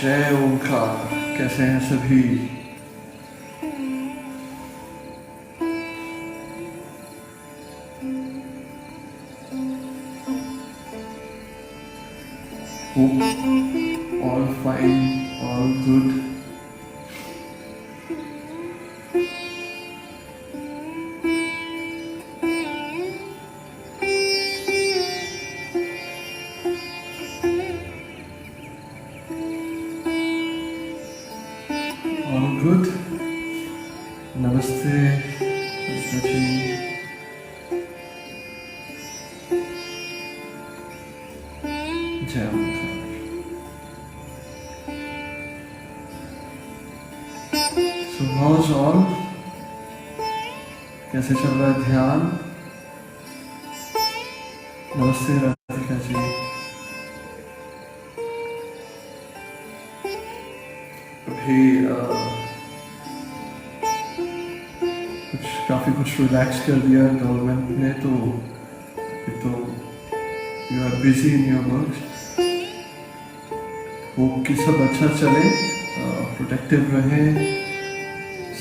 जय ओंकार। कैसे हैं सभी? Hope all fine, all good. All good. नमस्ते जी। जय ओंकार। So how's all? कैसे चल रहा है ध्यान? नमस्ते राधिका जी। अभी काफ़ी कुछ रिलैक्स कर दिया गवर्नमेंट ने, तो you are busy in your work. Hope कि सब अच्छा चले, प्रोटेक्टिव रहें,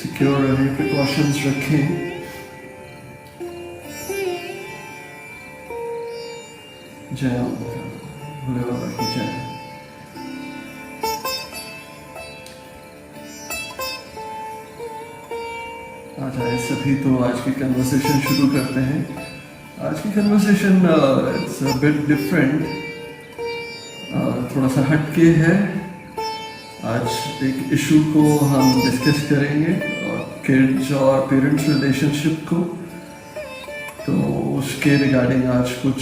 सिक्योर रहें, प्रिकॉशंस रखें। जय भोले बाबा की जय। आ जाए सभी, तो आज की कन्वर्सेशन शुरू करते हैं। आज की conversation it's a bit different, थोड़ा सा हटके है। आज एक इशू को हम डिस्कस करेंगे, किड्स और पेरेंट्स रिलेशनशिप को। तो उसके रिगार्डिंग आज कुछ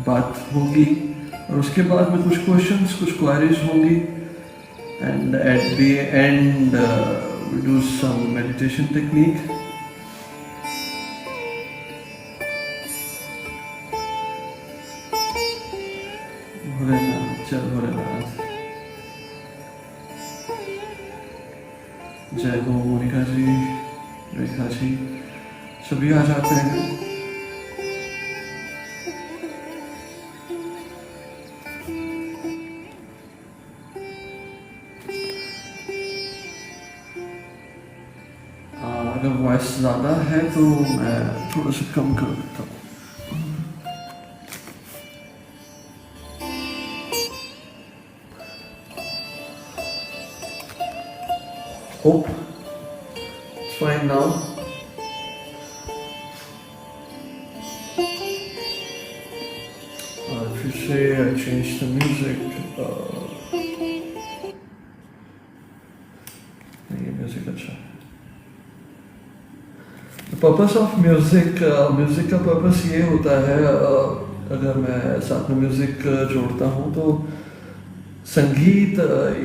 बात होगी, और उसके बाद में कुछ क्वेश्चंस, कुछ क्वेरीज होंगी, and at the end we do some meditation technique. Bholenath, जय भोलेनाथ। जय हो मोनिका जी, रेखा जी, सभी आ जाते हैं। अगर वॉइस ज़्यादा है तो मैं थोड़ा सा कम कर देता हूँ। Hope it's fine now. If you say I change the music, नहीं, म्यूजिक अच्छा है। पर्पस ऑफ म्यूज़िक, म्यूज़िक का पर्पस ये होता है, अगर मैं साथ में म्यूज़िक जोड़ता हूँ तो संगीत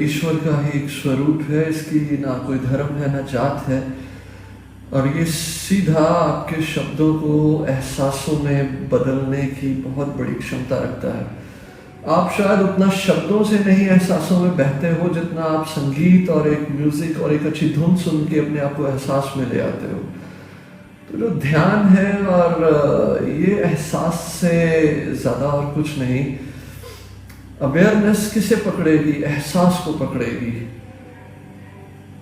ईश्वर का ही एक स्वरूप है। इसकी ना कोई धर्म है, ना जात है, और ये सीधा आपके शब्दों को एहसासों में बदलने की बहुत बड़ी क्षमता रखता है। आप शायद उतना शब्दों से नहीं एहसासों में बहते हो जितना आप संगीत और एक म्यूज़िक और एक अच्छी धुन सुन के अपने आप को एहसास में ले आते हो। तो जो ध्यान है, और ये एहसास से ज़्यादा और कुछ नहीं। अवेयरनेस किसे पकड़ेगी? एहसास को पकड़ेगी।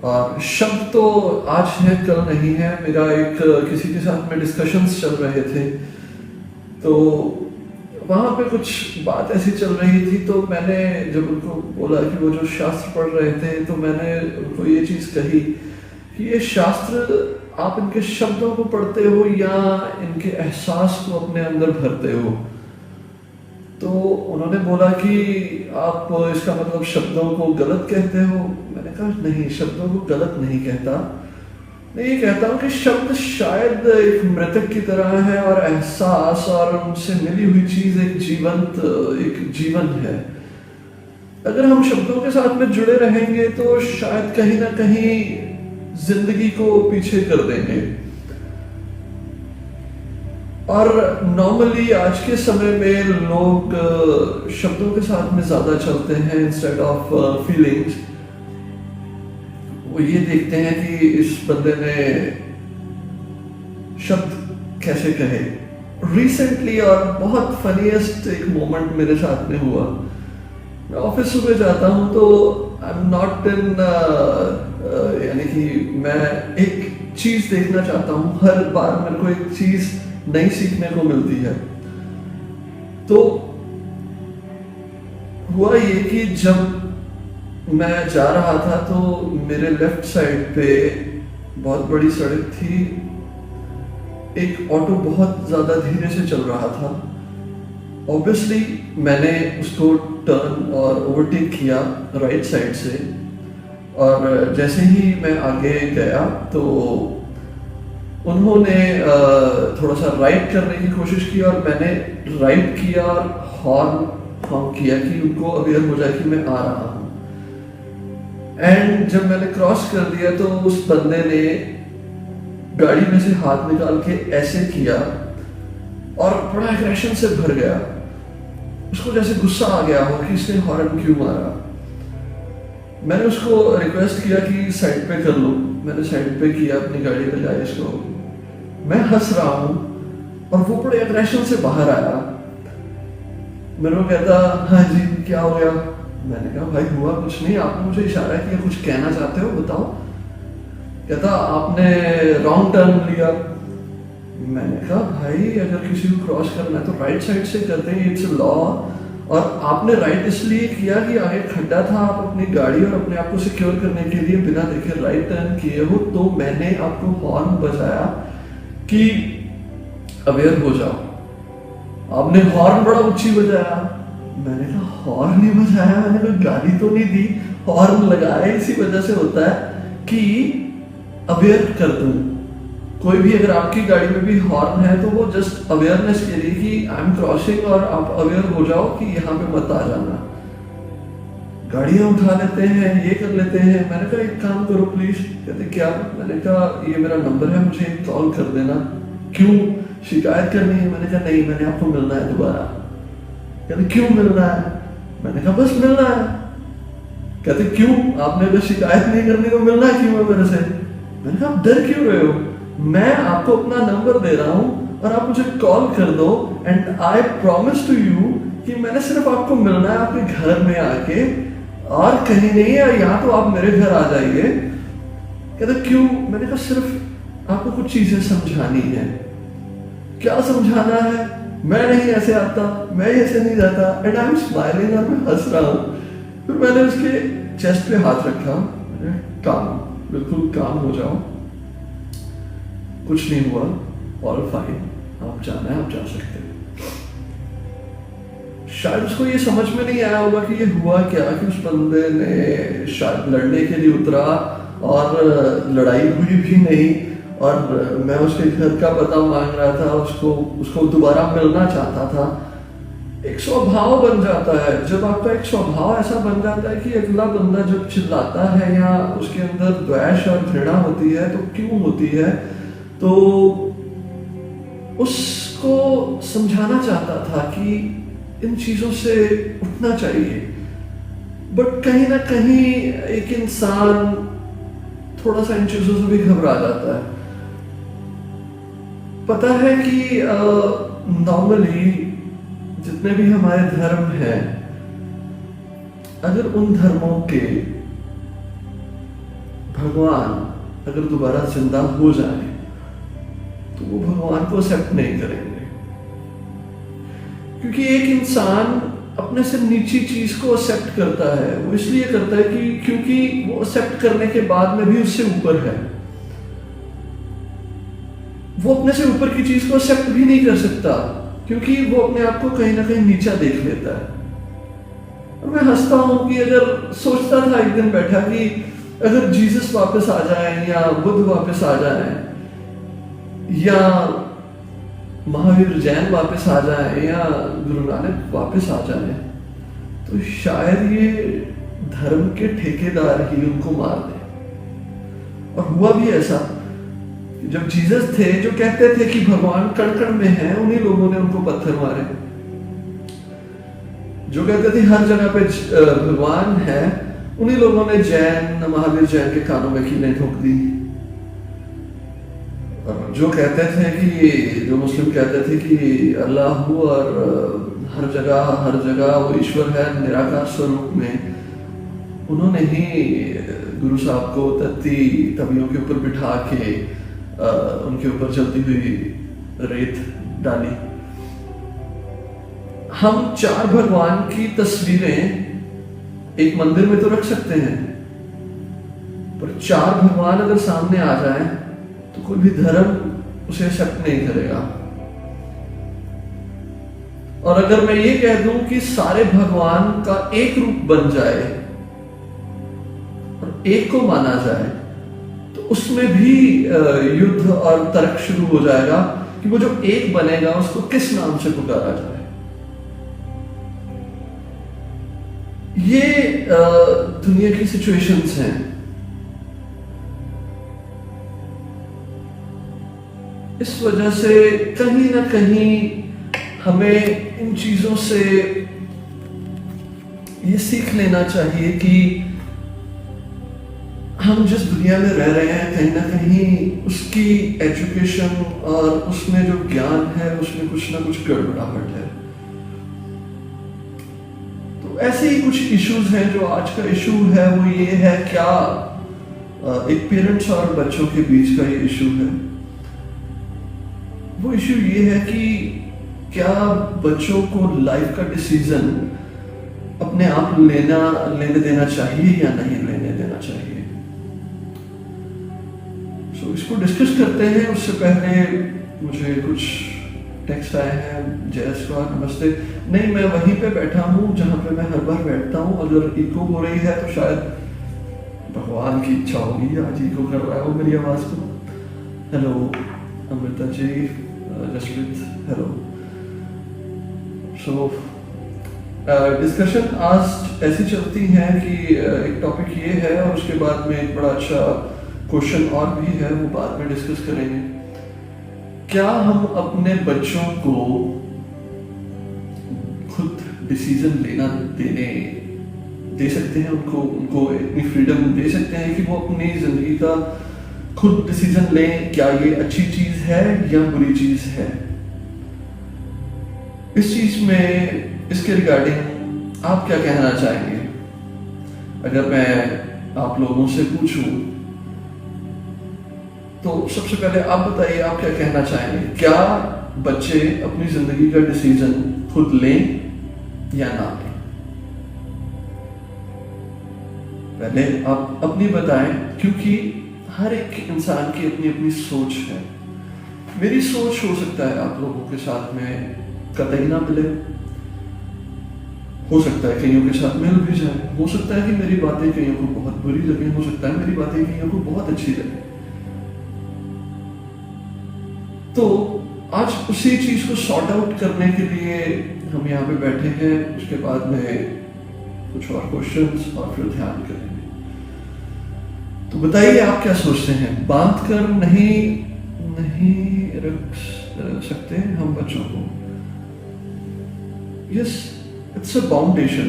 और शब्द तो आज है, कल नहीं है। मेरा एक किसी के साथ में डिस्कशंस चल रहे थे, तो वहाँ पे कुछ बात ऐसी चल रही थी, तो मैंने जब उनको बोला कि वो जो शास्त्र पढ़ रहे थे, तो मैंने उनको ये चीज़ कही कि ये शास्त्र आप इनके शब्दों को पढ़ते हो या इनके एहसास को अपने अंदर भरते हो। तो उन्होंने बोला कि आप इसका मतलब शब्दों को गलत कहते हो। मैंने कहा नहीं, शब्दों को गलत नहीं कहता। मैं ये कहता हूँ कि शब्द शायद एक मृतक की तरह है, और एहसास और उनसे मिली हुई चीज़ एक जीवन है। अगर हम शब्दों के साथ में जुड़े रहेंगे तो शायद कहीं ना कहीं जिंदगी को पीछे कर देंगे। और नॉर्मली आज के समय में लोग शब्दों के साथ में ज्यादा चलते हैं इंस्टेड ऑफ फीलिंग्स। वो ये देखते हैं कि इस बंदे ने शब्द कैसे कहे। रिसेंटली और बहुत फनीएस्ट एक मोमेंट मेरे साथ में हुआ मैं ऑफिस सुबह जाता हूँ तो आई एम नॉट इन, यानी कि मैं एक चीज देखना चाहता हूँ, हर बार मेरे को एक चीज नई सीखने को मिलती है। तो हुआ ये कि जब मैं जा रहा था तो मेरे लेफ्ट साइड पे बहुत बड़ी सड़क थी, एक ऑटो बहुत ज्यादा धीरे से चल रहा था। ऑब्वियसली मैंने उसको टर्न और ओवरटेक किया राइट साइड से, और जैसे ही मैं आगे गया तो उन्होंने थोड़ा सा राइट करने की कोशिश की और मैंने राइट किया और हॉर्न किया कि उनको अवेयर हो जाए कि मैं आ रहा हूँ। एंड जब मैंने क्रॉस कर दिया तो उस बंदे ने गाड़ी में से हाथ निकाल के ऐसे किया और बड़ा एग्रेशन से भर गया। उसको जैसे गुस्सा आ गया हो कि इसने हॉर्न क्यों मारा। मैंने उसको रिक्वेस्ट किया कि साइड पे कर लो। मैंने साइड पे किया, अपनी गाड़ी लगाई इसको। मैं हंस रहा हूँ और वो बड़े एग्रेशन से बाहर आया। मेरे को कहता, हाँ जी क्या हो गया? मैंने कहा भाई हुआ कुछ नहीं, आपने मुझे इशारा किया, कुछ कहना चाहते हो बताओ। कहता आपने रॉन्ग टर्न लिया। मैंने कहा भाई अगर किसी को क्रॉस करना है तो राइट साइड से करते हैं, इट्स लॉ। और आपने राइट इसलिए किया कि आगे खड्डा था, आप अपनी गाड़ी और अपने आप को सिक्योर करने के लिए बिना देखे राइट टर्न किए हो, तो मैंने आपको हॉर्न बजाया कि अवेयर हो जाओ। आपने हॉर्न बड़ा ऊंची बजाया। मैंने कहा हॉर्न नहीं बजाया, मैंने कोई गाली तो नहीं दी, हॉर्न लगाया इसी वजह से होता है कि अवेयर कर दूं। कोई भी अगर आपकी गाड़ी में भी हॉर्न है तो वो जस्ट अवेयरनेस के लिए कि आई एम क्रॉसिंग और आप अवेयर हो जाओ कि यहाँ पे मत आ जाना। गाड़ियां उठा लेते हैं, ये कर लेते हैं। मैंने कहा एक काम करो प्लीज। कहते क्या? मैंने कहा ये मेरा नंबर है, मुझे कॉल कर देना। क्यों, शिकायत करनी है? मैंने कहा नहीं, मैंने आपको मिलना है दोबारा। कहते क्यों मिलना है? मैंने कहा बस मिलना है। कहते क्यों, आपने अगर शिकायत नहीं करनी तो मिलना है क्यों है मेरे से? मैंने कहा आप डर क्यों रहे हो? मैं आपको अपना नंबर दे रहा हूं और आप मुझे कॉल कर दो, and I promise to you कि मैंने सिर्फ आपको मिलना है आपके घर में आके, और कहीं नहीं है, या तो आप मेरे घर आ जाइए। कहते क्यों? मैंने कहा सिर्फ आपको कुछ चीजें समझानी है। क्या समझाना है? मैं नहीं ऐसे आता, मैं ऐसे नहीं जाता। एंड आई एम स्माइलिंग और मैं हंस रहा हूँ। फिर मैंने उसके चेस्ट पे हाथ रखा, काम, बिल्कुल काम हो जाओ, कुछ नहीं हुआ, ऑल फाइन, आप जाना है आप जा सकते हैं। शायद उसको ये समझ में नहीं आया होगा कि ये हुआ क्या, कि उस बंदे ने शायद लड़ने के लिए उतरा और लड़ाई हुई भी नहीं, और मैं उसके घर का पता मांग रहा था, उसको दोबारा मिलना चाहता था। एक स्वभाव बन जाता है, जब आपका एक स्वभाव ऐसा बन जाता है कि अगला बंदा जब चिल्लाता है या उसके अंदर द्वेष और घृणा होती है, तो क्यों होती है? तो उसको समझाना चाहता था कि इन चीजों से उठना चाहिए, बट कहीं ना कहीं एक इंसान थोड़ा सा इन चीजों से भी घबरा जाता है। पता है कि नॉर्मली जितने भी हमारे धर्म हैं, अगर उन धर्मों के भगवान अगर दोबारा जिंदा हो जाए तो वो भगवान को एक्सेप्ट नहीं करेंगे, क्योंकि एक इंसान अपने से नीची चीज को एक्सेप्ट करता है। वो इसलिए करता है कि क्योंकि वो एक्सेप्ट करने के बाद में भी उससे ऊपर है। वो अपने से ऊपर की चीज को एक्सेप्ट भी नहीं कर सकता, क्योंकि वो अपने आप को कहीं ना कहीं नीचा देख लेता है। और मैं हंसता हूं कि अगर सोचता था एक दिन बैठा कि अगर जीसस वापस आ जाए या बुद्ध वापस आ जाए या महावीर जैन वापस आ जाए या गुरु नानक वापस आ जाए, तो शायद ये धर्म के ठेकेदार ही उनको मार दें। और हुआ भी ऐसा। जब जीसस थे जो कहते थे कि भगवान कण कण में है, उन्हीं लोगों ने उनको पत्थर मारे। जो कहते थे हर जगह पे भगवान है, उन्हीं लोगों ने जैन महावीर जैन के कानों में कीलें ठोक दी। और जो कहते थे कि जो मुस्लिम कहते थे कि अल्लाह और हर जगह वो ईश्वर है निराकार स्वरूप में। उन्होंने ही गुरु साहब को तवियों के ऊपर बिठा के उनके ऊपर चलती हुई रेत डाली। हम 4 भगवान की तस्वीरें एक मंदिर में तो रख सकते हैं, पर 4 भगवान अगर सामने आ जाए तो कोई भी धर्म उसे एक्सेप्ट नहीं करेगा। और अगर मैं ये कह दूं कि सारे भगवान का एक रूप बन जाए और एक को माना जाए, तो उसमें भी युद्ध और तर्क शुरू हो जाएगा कि वो जो एक बनेगा उसको किस नाम से पुकारा जाए। ये दुनिया की सिचुएशंस हैं। इस वजह से कहीं ना कहीं हमें इन चीजों से ये सीख लेना चाहिए कि हम जिस दुनिया में रह रहे हैं कहीं ना कहीं उसकी एजुकेशन और उसमें जो ज्ञान है उसमें कुछ ना कुछ गड़बड़ाहट है। तो ऐसे ही कुछ इश्यूज हैं। जो आज का इशू है वो ये है, क्या एक पेरेंट्स और बच्चों के बीच का ये इशू है। वो इशू ये है कि क्या बच्चों को लाइफ का डिसीजन अपने आप लेने देना चाहिए या नहीं लेने देना चाहिए। सो इसको डिस्कस करते हैं। उससे पहले मुझे कुछ टेक्स्ट आए हैं। जय स्वागत, नमस्ते। नहीं, मैं वहीं पे बैठा हूँ जहाँ पे मैं हर बार बैठता हूँ। अगर इको हो रही है तो शायद भगवान की इच्छा होगी, आज इको कर रहा है वो मेरी आवाज को। Hello Amrita ji, Jasprit, hello. सो डिस्कशन आज ऐसी चलती है कि एक टॉपिक ये है और उसके बाद में एक बड़ा अच्छा क्वेश्चन और भी है, वो बाद में डिस्कस करेंगे। क्या हम अपने बच्चों को खुद डिसीजन दे सकते हैं? उनको इतनी फ्रीडम दे सकते हैं कि वो अपनी जिंदगी का खुद डिसीजन लें? क्या ये अच्छी चीज है या बुरी चीज है? इस चीज में, इसके रिगार्डिंग आप क्या कहना चाहेंगे? अगर मैं आप लोगों से पूछूं तो सबसे पहले आप बताइए, आप क्या कहना चाहेंगे? क्या बच्चे अपनी जिंदगी का डिसीजन खुद लें या ना लें? पहले आप अपनी बताएं, क्योंकि हर एक इंसान की अपनी अपनी सोच है। मेरी सोच हो सकता है आप लोगों के साथ में कतई ना मिले, हो सकता है कईयों के साथ मिल भी जाए, हो सकता है कि मेरी बातें कईयों को बहुत बुरी लगे, हो सकता है मेरी बातें कईयों को बहुत अच्छी लगे। तो आज उसी चीज को सॉर्ट आउट करने के लिए हम यहाँ पे बैठे हैं। उसके बाद में कुछ और क्वेश्चंस और फिर ध्यान करेंगे। तो बताइए आप क्या सोचते हैं? बांध कर नहीं रख सकते हम बच्चों को? यस, इट्स अ बाउंडेशन।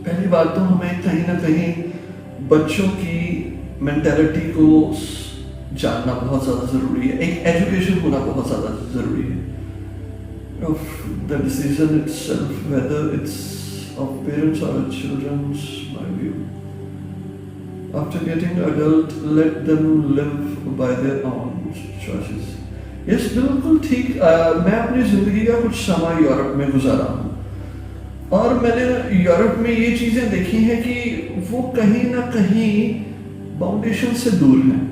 पहली बात तो हमें कहीं ना कहीं बच्चों की मेंटालिटी को जानना बहुत ज्यादा जरूरी है। एक एजुकेशन होना बहुत ज्यादा जरूरी है of the decision itself, whether it's of parents or children's, my view. After getting adult, let them live by their own choices. Yes, बिल्कुल ठीक। मैं अपनी जिंदगी का कुछ समय यूरोप में गुजारा हूँ और मैंने यूरोप में ये चीजें देखी हैं कि वो कहीं ना कहीं बाउंडेशन से दूर हैं।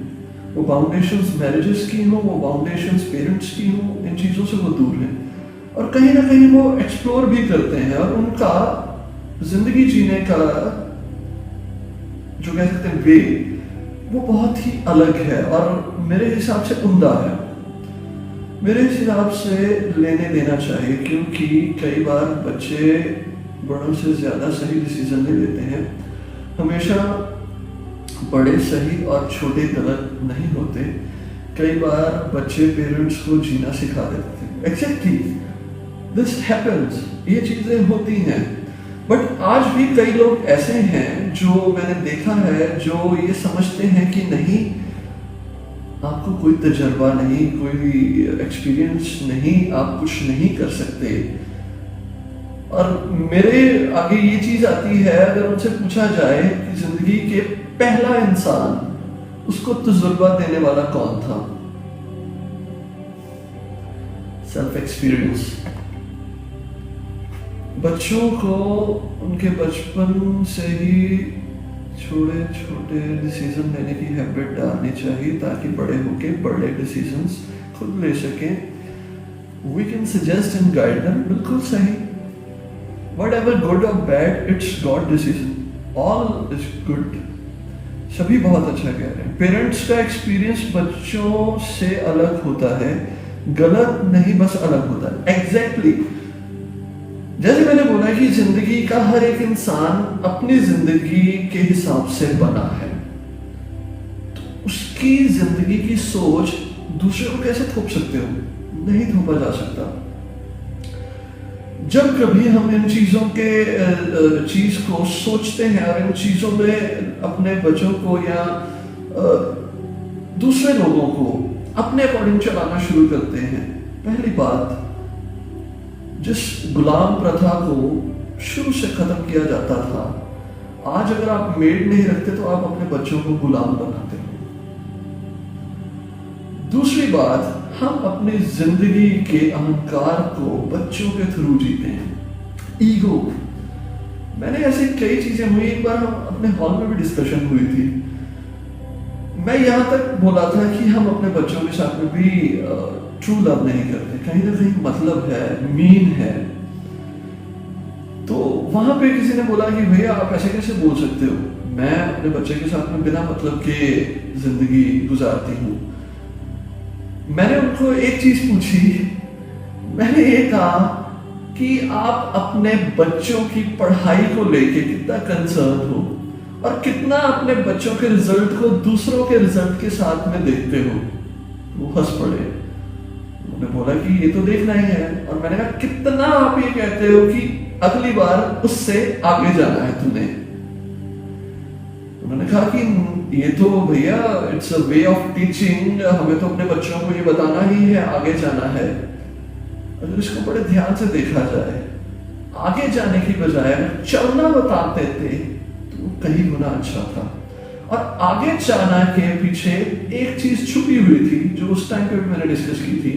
वो बाउंडेशंस मैरिजेस की हो, वो बाउंडेशंस पेरेंट्स की हो, इन चीज़ों से वो दूर हैं और कहीं ना कहीं वो एक्सप्लोर भी करते हैं और उनका जिंदगी जीने का जो कह सकते हैं वे, वो बहुत ही अलग है और मेरे हिसाब से उम्दा है। मेरे हिसाब से लेने देना चाहिए, क्योंकि कई बार बच्चे बड़ों से ज़्यादा सही डिसीजन ले लेते हैं। हमेशा बड़े सही और छोटे गलत नहीं होते। कई बार बच्चे पेरेंट्स को जीना सिखा देते हैं। एक्जेक्टली, दिस हैपेंस, ये चीजें होती हैं। बट आज भी कई लोग ऐसे हैं जो मैंने देखा है, जो ये समझते हैं कि नहीं, आपको कोई तजर्बा नहीं, कोई एक्सपीरियंस नहीं, आप कुछ नहीं कर सकते। और मेरे आगे ये चीज आती है, अगर उनसे पूछा जाए कि जिंदगी के पहला इंसान, उसको तजुर्बा देने वाला कौन था? Self experience. बच्चों को उनके बचपन से ही छोटे छोटे डिसीजन लेने की हैबिट डालनी चाहिए, ताकि बड़े होके बड़े डिसीजंस खुद ले सकें। We can suggest and guide them, बिल्कुल सही। Whatever good or bad, it's God decision. All is good. सभी बहुत अच्छा कह रहे हैं। पेरेंट्स का एक्सपीरियंस बच्चों से अलग होता है, गलत नहीं, बस अलग होता है। एग्जैक्टली जैसे मैंने बोला कि जिंदगी का हर एक इंसान अपनी जिंदगी के हिसाब से बना है, तो उसकी जिंदगी की सोच दूसरे को कैसे थोप सकते हो? नहीं थोपा जा सकता। जब कभी हम इन चीजों के चीज को सोचते हैं और इन चीजों में अपने बच्चों को या दूसरे लोगों को अपने अकॉर्डिंग चलाना शुरू करते हैं, पहली बात, जिस गुलाम प्रथा को शुरू से खत्म किया जाता था, आज अगर आप मेड नहीं रखते तो आप अपने बच्चों को गुलाम बनाते हो। दूसरी बात, हम अपनी जिंदगी के अहंकार को बच्चों के थ्रू जीते हैं। ईगो, मैंने ऐसी कई चीजें हुई, एक बार हम अपने हॉल में भी डिस्कशन हुई थी, मैं यहां तक बोला था कि हम अपने बच्चों के साथ में भी ट्रू लव नहीं करते, कहीं ना कहीं मतलब है, मीन है। तो वहां पे किसी ने बोला कि भैया आप ऐसे कैसे बोल सकते हो, मैं अपने बच्चे के साथ में बिना मतलब के जिंदगी गुजारती हूँ। मैंने उनको एक चीज पूछी, मैंने ये कहा कि आप अपने बच्चों की पढ़ाई को लेके कितना कंसर्न हो और कितना अपने बच्चों के रिजल्ट को दूसरों के रिजल्ट के साथ में देखते हो। वो हंस पड़े, उन्होंने बोला कि ये तो देखना ही है। और मैंने कहा कितना आप ये कहते हो कि अगली बार उससे आगे जाना है तुम्हें? उन्होंने कहा कि ये तो भैया it's a way of teaching, हमें तो अपने बच्चों को ये बताना ही है, आगे जाना है। अगर इसको बड़े ध्यान से देखा जाए, आगे जाने की बजाय चलना बताते थे तो कहीं गुना अच्छा था। और आगे जाना के पीछे एक चीज छुपी हुई थी जो उस टाइम पे भी मैंने डिस्कस की थी।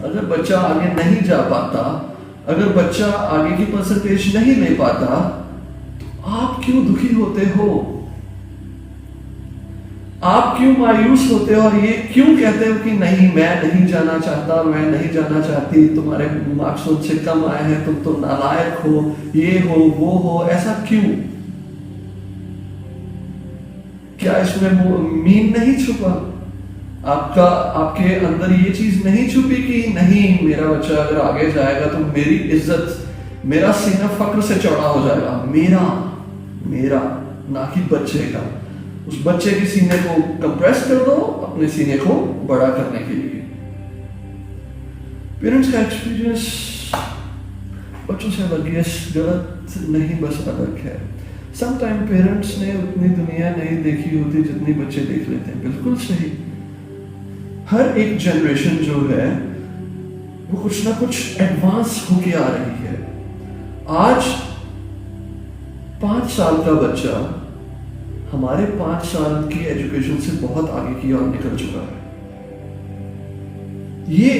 अगर बच्चा आगे नहीं जा पाता, अगर बच्चा आगे की परसेंटेज नहीं ले पाता, तो आप क्यों दुखी होते हो? आप क्यों मायूस होते हो और ये क्यों कहते हो कि नहीं मैं नहीं जाना चाहता, मैं नहीं जाना चाहती, तुम्हारे मार्क्स उनसे कम आए हैं, तुम तो नालायक हो, ये हो वो हो, ऐसा क्यों? क्या इसमें मीन नहीं छुपा? आपके अंदर ये चीज नहीं छुपी कि नहीं मेरा बच्चा अगर आगे जाएगा तो मेरी इज्जत, मेरा सीना फक्र से चौड़ा हो जाएगा, मेरा ना कि बच्चे का। उस बच्चे के सीने को कंप्रेस कर दो अपने सीने को बड़ा करने के लिए। पेरेंट्स का एक्सपीरियंस बच्चों से अलग है, गलत नहीं, बस अलग है। समटाइम पेरेंट्स ने उतनी दुनिया नहीं देखी होती जितनी बच्चे देख लेते हैं, बिल्कुल सही। हर एक जनरेशन जो है वो कुछ ना कुछ एडवांस होके आ रही है। आज 5 साल का बच्चा हमारे 5 साल की एजुकेशन से बहुत आगे की ओर निकल चुका है। ये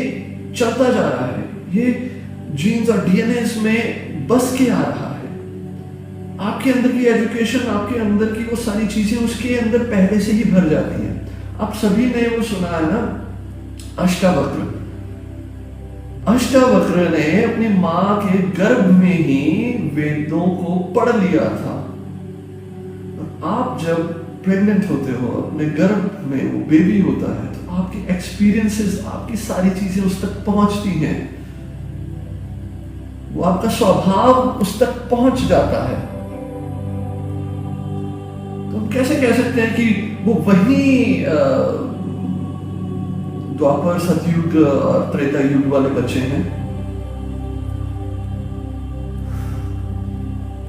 चलता जा रहा है, ये जीन्स और डीएनए में बस के आ रहा है। आपके अंदर की एजुकेशन, आपके अंदर की वो सारी चीजें उसके अंदर पहले से ही भर जाती हैं। आप सभी ने वो सुना है ना, अष्टावक्र। अष्टावक्र ने अपनी मां के गर्भ में ही वेदों को पढ़ लिया था। आप जब प्रेग्नेंट होते हो, अपने गर्भ में वो बेबी होता है, तो आपकी एक्सपीरियंसेस, आपकी सारी चीजें उस तक पहुंचती हैं, वो आपका स्वभाव उस तक पहुंच जाता है। तो हम कैसे कह सकते हैं कि वो वही द्वापर, सतयुग और त्रेता युग वाले बच्चे हैं?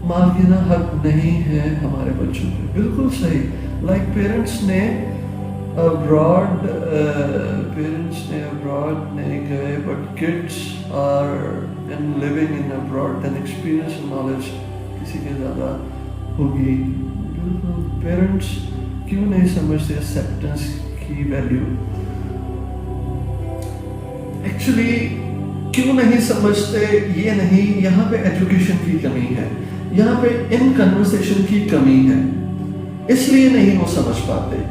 मान लेना हक नहीं है हमारे बच्चों पे, बिल्कुल सही। लाइक पेरेंट्स ने अब्रॉड पेरेंट्स ने अब्रॉड नहीं गए but kids are in living in abroad then experience and knowledge किसी के ज़्यादा होगी। पेरेंट्स क्यों नहीं समझते एक्सेप्टेंस की वैल्यू? एक्चुअली क्यों नहीं समझते ये नहीं, यहाँ पे एजुकेशन की कमी है, यहाँ पे इन कन्वर्सेशन की कमी है, इसलिए नहीं वो समझ पाते।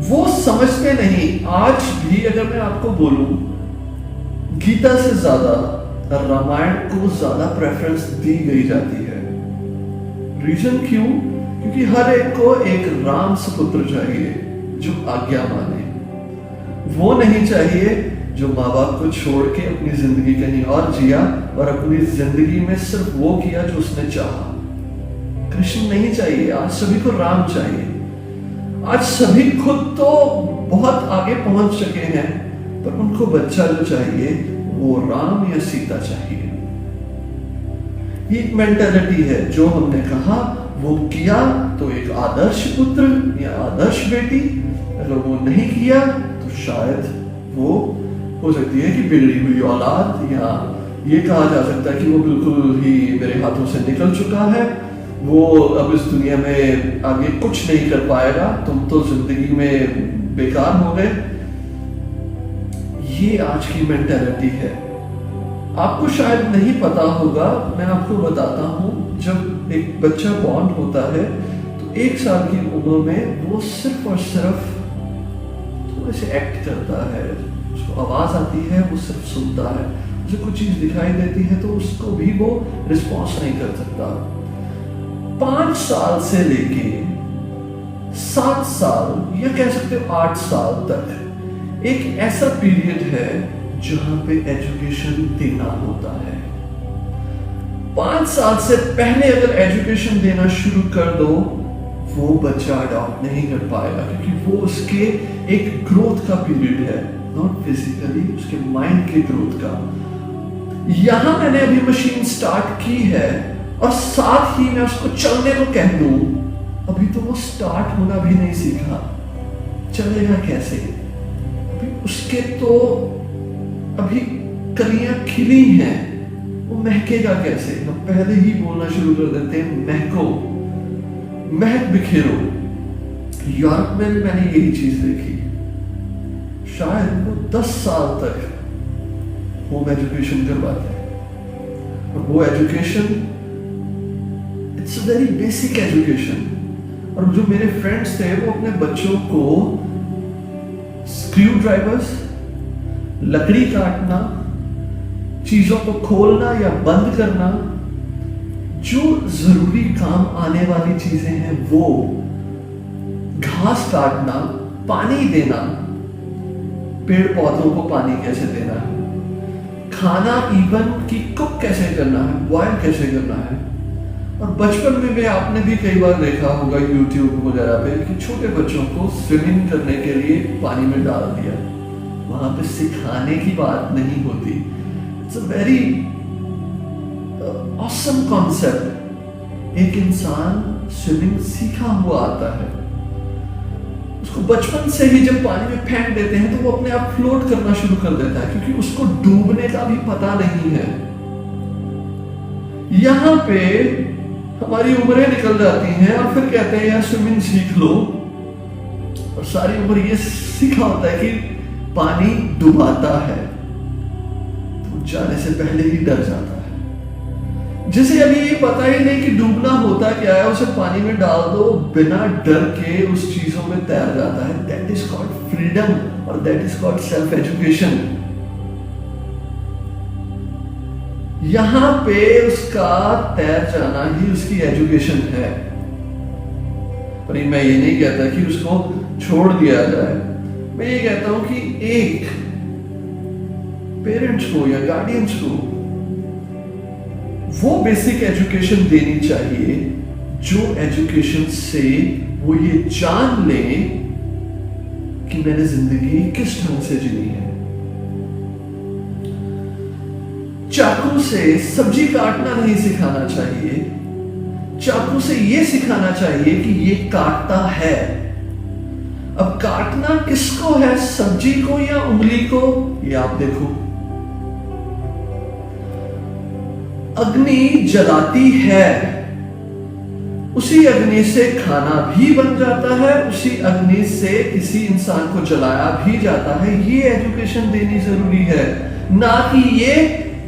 वो समझते नहीं। आज भी अगर मैं आपको बोलूं गीता से ज्यादा रामायण को ज्यादा प्रेफरेंस दी गई जाती है। रीजन क्यों? क्योंकि हर एक को एक राम सुपुत्र चाहिए जो आज्ञा माने। वो नहीं चाहिए जो माँ बाप को छोड़ के अपनी जिंदगी कहीं और जिया और अपनी जिंदगी में सिर्फ वो किया जो उसने चाहा। कृष्ण नहीं चाहिए, आज सभी को राम चाहिए। आज सभी खुद तो बहुत आगे पहुंच चुके हैं, पर उनको बच्चा जो चाहिए वो राम या सीता चाहिए। ये एक मेंटालिटी है। जो हमने कहा वो किया तो एक आदर्श पुत्र या आदर्श बेटी, अगर वो नहीं किया तो शायद वो हो सकती है कि बिगड़ी हुई औलाद, या ये कहा जा सकता है कि वो बिल्कुल ही मेरे हाथों से निकल चुका है, वो अब इस दुनिया में आगे कुछ नहीं कर पाएगा, तुम तो जिंदगी में बेकार हो गए। ये आज की मेंटालिटी है। आपको शायद नहीं पता होगा, मैं आपको बताता हूं। जब एक बच्चा बॉर्न होता है तो 1 साल की उम्र में वो सिर्फ और सिर्फ थोड़े से एक्ट करता है, उसको आवाज आती है, वो सिर्फ सुनता है, उसे कुछ चीज दिखाई देती है तो उसको भी वो रिस्पॉन्स नहीं कर सकता। 5 साल से लेके 7 साल या कह सकते हो 8 साल तक एक ऐसा पीरियड है जहां पे एजुकेशन देना होता है। 5 साल से पहले अगर एजुकेशन देना शुरू कर दो, वो बच्चा अडॉप्ट नहीं कर पाएगा, क्योंकि वो उसके एक ग्रोथ का पीरियड है, नॉट फिजिकली, उसके माइंड के ग्रोथ का। यहां मैंने अभी मशीन स्टार्ट की है और साथ ही मैं उसको चलने को कह दूं, अभी तो वो स्टार्ट होना भी नहीं सीखा, चलेगा कैसे? अभी उसके तो अभी कलियां खिली हैं, वो महकेगा कैसे? हम पहले ही बोलना शुरू कर देते हैं महको, महक बिखेरो। यूरोप में भी मैंने यही चीज देखी। शायद वो 10 साल तक होम एजुकेशन करवाते हैं, और वो education it's a very basic education. और जो मेरे फ्रेंड्स थे वो अपने बच्चों को स्क्रू ड्राइवर्स, लकड़ी काटना, चीजों को खोलना या बंद करना, जो जरूरी काम आने वाली चीजें हैं, वो घास काटना, पानी देना, पेड़ पौधों को पानी कैसे देना है, खाना इवन की कुक कैसे करना है, बॉयल कैसे करना है। और बचपन में भी आपने भी कई बार देखा होगा यूट्यूब वगैरह पे कि छोटे बच्चों को स्विमिंग करने के लिए पानी में डाल दिया। वहां पे सिखाने की बात नहीं होती। It's a very awesome concept. एक इंसान स्विमिंग सीखा हुआ आता है, उसको बचपन से ही जब पानी में फेंक देते हैं तो वो अपने आप फ्लोट करना शुरू कर देता है, क्योंकि उसको डूबने का भी पता नहीं है। यहां पे हमारी उम्रें निकल जाती हैं और फिर कहते हैं यार स्विमिंग सीख लो, और सारी उम्र ये सीखा होता है कि पानी डुबाता है, तो जाने से पहले ही डर जाता है। जिसे अभी ये पता ही नहीं कि डूबना होता क्या है, उसे पानी में डाल दो, बिना डर के उस चीजों में तैर जाता है। दैट इज कॉल्ड फ्रीडम, और that is called self education. यहां पे उसका तैर जाना ही उसकी एजुकेशन है। पर मैं ये नहीं कहता कि उसको छोड़ दिया जाए, मैं ये कहता हूं कि एक पेरेंट्स को या गार्डियंस को वो बेसिक एजुकेशन देनी चाहिए, जो एजुकेशन से वो ये जान ले कि मैंने जिंदगी किस ढंग से जीनी है। चाकू से सब्जी काटना नहीं सिखाना चाहिए, चाकू से यह सिखाना चाहिए कि ये काटता है। अब काटना किसको है, सब्जी को या उंगली को, ये आप देखो। अग्नि जलाती है, उसी अग्नि से खाना भी बन जाता है, उसी अग्नि से किसी इंसान को जलाया भी जाता है। ये एजुकेशन देनी जरूरी है, ना कि ये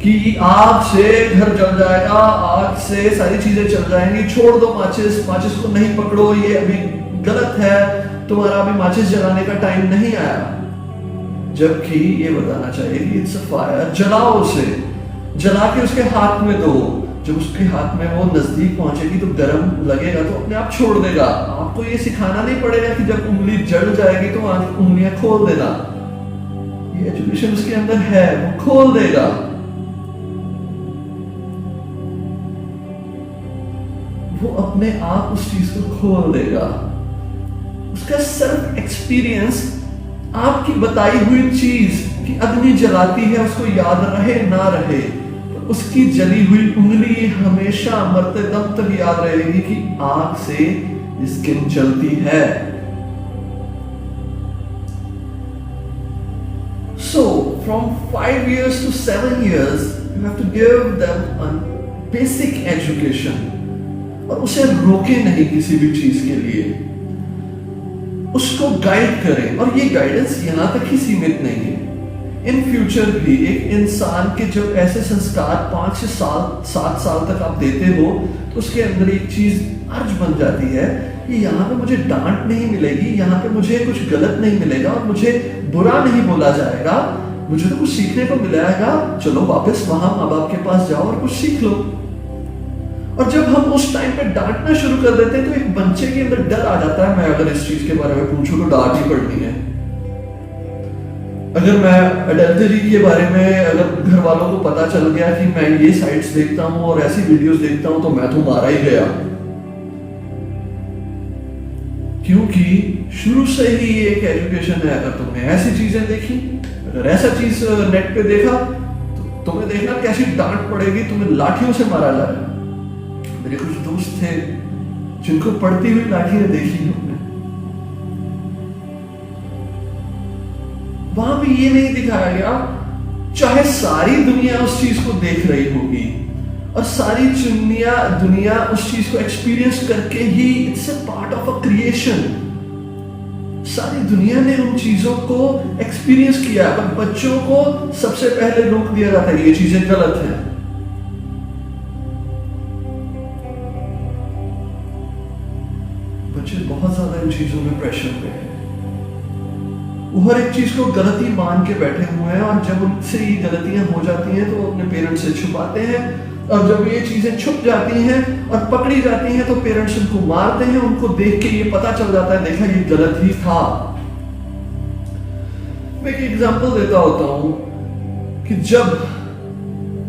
कि आग से घर जल जाएगा, आग से सारी चीजें चल जाएंगी, छोड़ दो माचिस, माचिस को नहीं पकड़ो, ये अभी गलत है, तुम्हारा अभी माचिस जलाने का टाइम नहीं आया। जबकि ये बताना चाहिए कि इट्स अ फायर, जलाओ उसे, जला के उसके हाथ में दो। जब उसके हाथ में वो नजदीक पहुंचेगी तो गर्म लगेगा तो अपने आप छोड़ देगा। आपको ये सिखाना नहीं पड़ेगा कि जब उंगली जल जाएगी तो उंगलियां खोल देना। ये एजुकेशन उसके अंदर है, वो खोल देगा। वो अपने आप उस चीज को खोल देगा। उसका सेल्फ एक्सपीरियंस, आपकी बताई हुई चीज कि अग्नि जलाती है, उसको याद रहे ना रहे, तो उसकी जली हुई उंगली हमेशा मरते दम तक याद रहेगी कि आग से स्किन जलती है। So from 5 years to 7 years you have to give them a basic education, और उसे रोके नहीं किसी भी चीज के लिए, उसको गाइड करें। और ये गाइडेंस यहां तक ही सीमित नहीं है, इन फ्यूचर भी एक इंसान के जब ऐसे संस्कार 5 से 7 साल तक आप देते हो तो उसके अंदर एक चीज अर्ज बन जाती है कि यहाँ पे मुझे डांट नहीं मिलेगी, यहाँ पे मुझे कुछ गलत नहीं मिलेगा और मुझे बुरा नहीं बोला जाएगा, मुझे तो कुछ सीखने को मिलेगा। चलो वापस वहां माँ बाप के पास जाओ और कुछ सीख लो। और जब हम उस टाइम पे डांटना शुरू कर देते हैं तो एक बच्चे के अंदर डर आ जाता है, मैं अगर इस चीज के बारे में पूछूं तो डांट ही पड़नी है। अगर मैं अडल्टरी के बारे में अगर घर वालों को पता चल गया कि मैं ये साइट्स देखता हूं और ऐसी वीडियोस देखता हूं तो मैं तो मारा ही गया, क्योंकि शुरू से ही ये एक एजुकेशन है। अगर तुमने ऐसी चीजें देखी, अगर ऐसा चीज नेट पे देखा तो तुम्हें देखना कैसी डांट पड़ेगी, तुम्हें लाठियों से मारा जाएगा। मेरे कुछ दोस्त थे जिनको पड़ती हुई लाठियां देखी हमने, वहां भी ये नहीं दिखाया गया, चाहे सारी दुनिया उस चीज को देख रही होगी और सारी दुनिया उस चीज को एक्सपीरियंस करके ही, it's a part of a creation, सारी दुनिया ने उन चीजों को एक्सपीरियंस किया, पर बच्चों को सबसे पहले रोक दिया जाता है, ये चीजें गलत हैं। बच्चे बहुत ज्यादा इन चीजों में प्रेशर पे हैं, वो हर एक चीज को गलती मान के बैठे हुए हैं, और जब उनसे ये गलतियां हो जाती हैं तो वो अपने पेरेंट्स से छुपाते हैं, और जब ये चीजें छुप जाती हैं और पकड़ी जाती हैं तो पेरेंट्स उनको मारते हैं। उनको देख के ये पता चल जाता है, देखा ये गलत ही था। मैं एक एग्जांपल देता होता हूं कि जब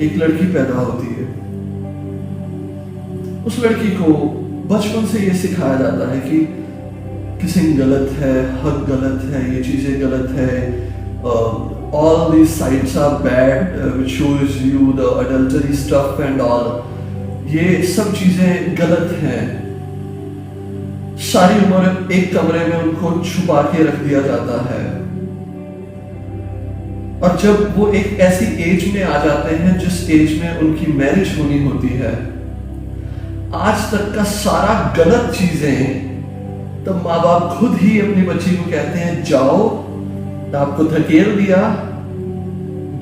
एक लड़की पैदा होती है, उस लड़की को बचपन से ये सिखाया जाता है कि किसिंग गलत है, हक गलत है, ये चीजें गलत है, all these sites are bad, which shows you the adultery stuff and all, ये सब चीजें गलत हैं। सारी उम्र एक कमरे में उनको छुपा के रख दिया जाता है, और जब वो एक ऐसी एज में आ जाते हैं जिस एज में उनकी मैरिज होनी होती है, आज तक का सारा गलत चीजें तो माँ बाप खुद ही अपनी बच्ची को कहते हैं, जाओ, आपको धकेल दिया,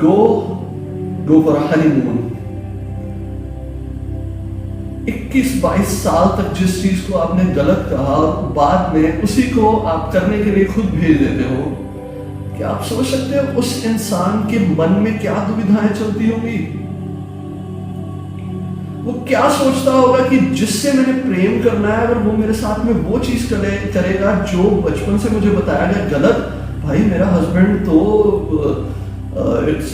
गो फॉर हनीमून। 21-22 साल तक जिस चीज को आपने गलत कहा, बाद में उसी को आप करने के लिए खुद भेज देते हो। क्या आप सोच सकते हो उस इंसान के मन में क्या दुविधाएं चलती होंगी? वो क्या सोचता होगा कि जिससे मैंने प्रेम करना है, अगर वो मेरे साथ में वो चीज करेगा जो बचपन से मुझे बताया गया गलत, भाई मेरा हस्बैंड तो इट्स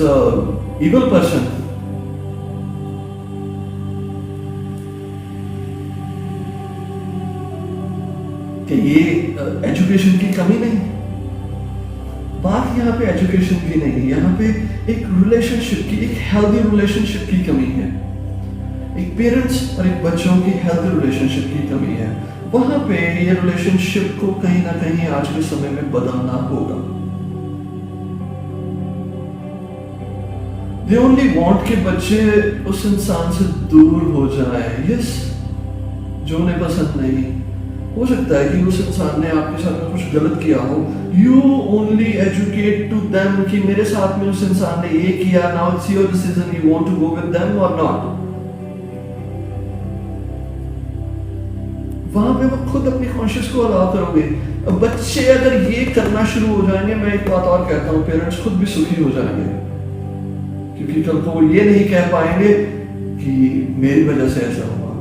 इविल पर्सन। कि ये एजुकेशन की कमी नहीं, बात यहाँ पे एजुकेशन की नहीं, यहाँ पे एक रिलेशनशिप की, एक हेल्दी रिलेशनशिप की कमी है। एक पेरेंट्स और एक बच्चों की हेल्दी रिलेशनशिप की कमी है। वहां पे ये रिलेशनशिप को कहीं ना कहीं आज के समय में बदलना होगा। They only want कि बच्चे उस इंसान से दूर हो जाएं। यस, जो उन्हें पसंद नहीं, हो सकता है कि उस इंसान ने आपके साथ में कुछ गलत किया हो। You only educate to them कि मेरे साथ में उस इंसान ने ये किया, now it's your decision, you want to go with them और नॉट। वहां पे वो खुद अपनी कॉन्शियस को अलाउ करोगे। अब बच्चे अगर ये करना शुरू हो जाएंगे, मैं एक बात और कहता हूँ, पेरेंट्स खुद भी सुखी हो जाएंगे, क्योंकि कल को वो ये नहीं कह पाएंगे कि मेरी वजह से ऐसा हुआ।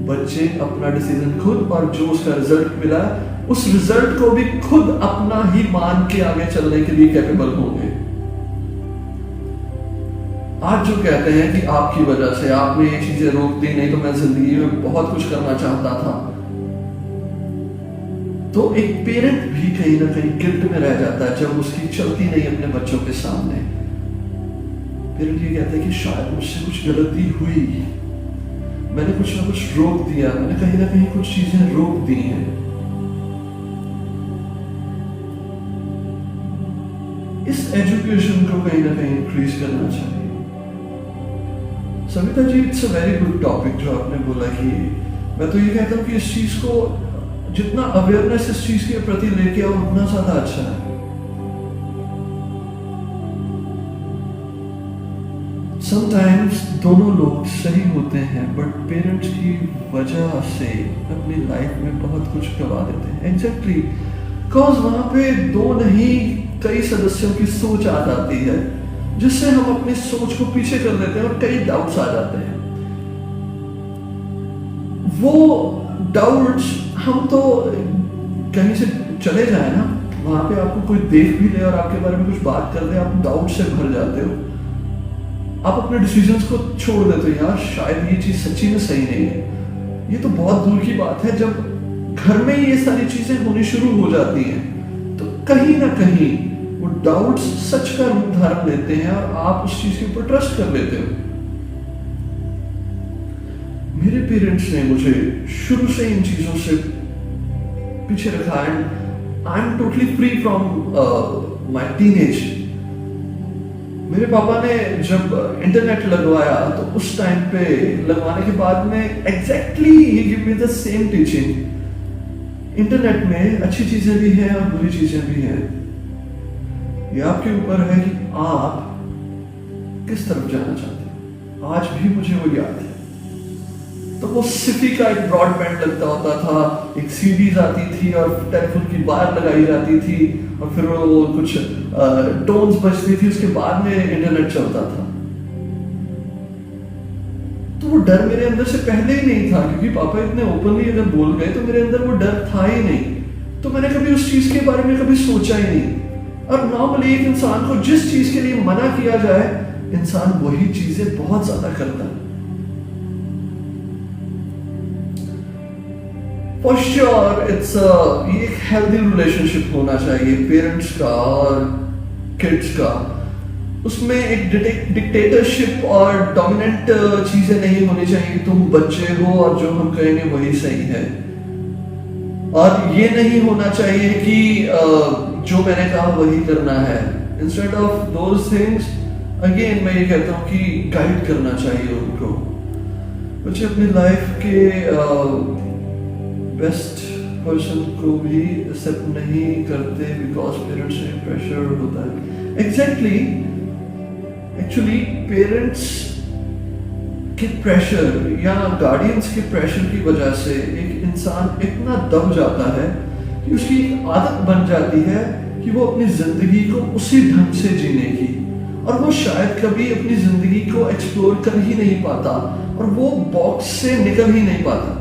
बच्चे अपना डिसीजन खुद, और जो उसका रिजल्ट मिला उस रिजल्ट को भी खुद अपना ही मान के आगे चलने के लिए कैपेबल होंगे। आज जो कहते हैं कि आपकी वजह से आपने ये चीजें रोक दी, नहीं तो मैं जिंदगी में बहुत कुछ करना चाहता था, तो एक पेरेंट भी कहीं ना कहीं गिल्ट में रह जाता है जब उसकी चलती नहीं अपने बच्चों के सामने। पेरेंट ये कहते हैं कि शायद मुझसे कुछ गलती हुई, मैंने कुछ ना कुछ रोक दिया, मैंने कहीं ना कहीं कुछ चीजें रोक दी हैं। इस एजुकेशन को कहीं ना कहीं इंक्रीज करना चाहिए। Savita ji, it's a very good topic जो आपने बोला कि मैं तो ये कहता हूँ कि इस चीज को जितना अवेयरनेस इस चीज के प्रति लेके आओ उतना ज्यादा अच्छा है। समटाइम्स दोनों लोग सही होते हैं, बट पेरेंट्स की वजह से अपनी लाइफ में बहुत कुछ गवा देते हैं। एग्जैक्टली, बिकॉज वहां पे दो नहीं कई सदस्यों की सोच आ जाती है, जिससे हम अपनी सोच को पीछे कर देते हैं और कई डाउट्स आ जाते हैं। वो डाउट्स हम तो कहीं से चले जाए ना, वहां पे आपको कोई देख भी ले और आपके बारे में कुछ बात कर दे, आप डाउट से भर जाते हो, आप अपने डिसीजंस को छोड़ देते हो। यार शायद ये चीज सच्ची में सही नहीं है। ये तो बहुत दूर की बात है, जब घर में ये सारी चीजें होनी शुरू हो जाती हैं तो कहीं ना कहीं वो डाउट्स सच का रूप धारण लेते हैं और आप उस चीज के ऊपर ट्रस्ट कर लेते हो। मेरे पेरेंट्स ने मुझे शुरू से इन चीजों से पीछे रखा है। I am totally free from my teenage. मेरे पापा ने जब इंटरनेट लगवाया तो उस टाइम पे लगवाने के बाद में exactly he give me the same teaching. Internet में अच्छी चीजें भी हैं और बुरी चीजें भी हैं। ये आपके ऊपर है कि आप किस तरफ जाना चाहते हैं। आज भी मुझे वो याद है। तो वो सिटी का एक ब्रॉडबैंड लगता होता था, एक सीडीज आती थी और टेलीफोन की वायर लगाई जाती थी और फिर वो कुछ टोन्स बजती थी, उसके बाद में इंटरनेट चलता था। तो वो डर मेरे अंदर से पहले ही नहीं था, क्योंकि पापा इतने ओपनली अगर बोल गए तो मेरे अंदर वो डर था ही नहीं। तो मैंने कभी उस चीज के बारे में कभी सोचा ही नहीं। और नॉर्मली एक इंसान को जिस चीज के लिए मना किया जाए, इंसान वही चीजें बहुत ज्यादा करता है। For sure, it's ये एक हेल्दी रिलेशनशिप होना चाहिए पेरेंट्स का और किड्स का। उसमें एक डिक्टेटरशिप और डोमिनेंट चीजें नहीं होनी चाहिए कि तुम बच्चे हो और जो हम कहेंगे वही सही है। और ये नहीं होना चाहिए कि जो मैंने कहा वही करना है। Instead of those things, again मैं ये कहता हूँ कि गाइड करना चाहिए उनको। बच्चे अपनी लाइफ के बेस्ट पर्सन को भी एक्सेप्ट नहीं करते बिकॉज पेरेंट्स से प्रेशर होता है। एग्जैक्टली, एक्चुअली पेरेंट्स के प्रेशर या गार्डियंस के प्रेशर की वजह से एक इंसान इतना दब जाता है कि उसकी एक आदत बन जाती है कि वो अपनी जिंदगी को उसी ढंग से जीने की, और वो शायद कभी अपनी जिंदगी को एक्सप्लोर कर ही नहीं पाता और वो बॉक्स से निकल ही नहीं पाता।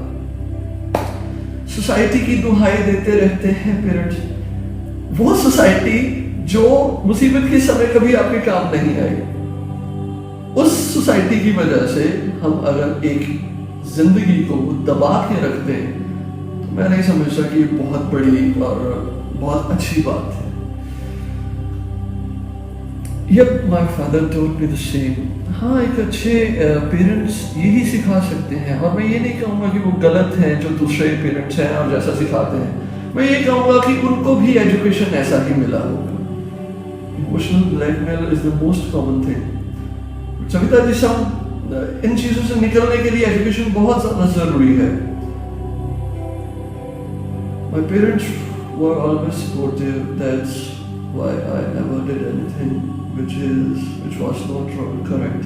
सोसाइटी की दुहाई देते रहते हैं पेरेंट्स, वो सोसाइटी जो मुसीबत के समय कभी आपके काम नहीं आई। उस सोसाइटी की वजह से हम अगर एक जिंदगी को दबा के रखते हैं तो मैं नहीं समझता कि ये बहुत बड़ी और बहुत अच्छी बात है। Yep, my father told me the same. हाँ, एक अच्छे पेरेंट्स यही सिखा सकते हैं, और मैं ये नहीं कहूँगा कि वो गलत हैं जो दूसरे पेरेंट्स हैं और जैसा सिखाते हैं। मैं ये कहूँगा कि उनको भी एजुकेशन ऐसा ही मिला होगा। Emotional blackmail is the most common thing. Savita ji, सब इन चीजों से निकलने के लिए एजुकेशन बहुत ज्यादा जरूरी है। My parents were always supportive. That's why I never did anything which was not correct.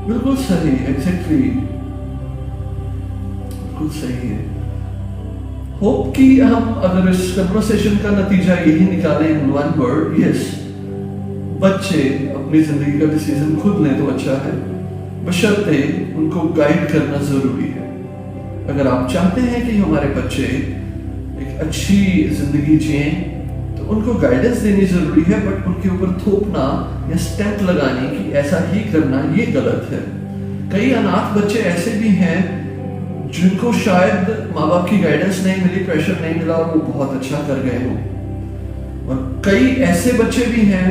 बिल्कुल सही, exactly, बिल्कुल सही है। होप कि हम अगर इस कन्वर्सेशन का नतीजा यही निकालें इन वन वर्ड, यस, बच्चे अपनी जिंदगी का डिसीजन खुद लें तो अच्छा है, बशर्ते उनको गाइड करना जरूरी है। अगर आप चाहते हैं कि हमारे बच्चे एक अच्छी जिंदगी जिएं, तो उनको गाइडेंस देनी जरूरी है, बट उनके ऊपर थोपना या स्टैंप लगाने कि ऐसा ही करना ये गलत है। कई अनाथ बच्चे ऐसे भी हैं जिनको शायद माँ बाप की गाइडेंस नहीं मिली, प्रेशर नहीं मिला, और वो बहुत अच्छा कर गए हों। और कई ऐसे बच्चे भी हैं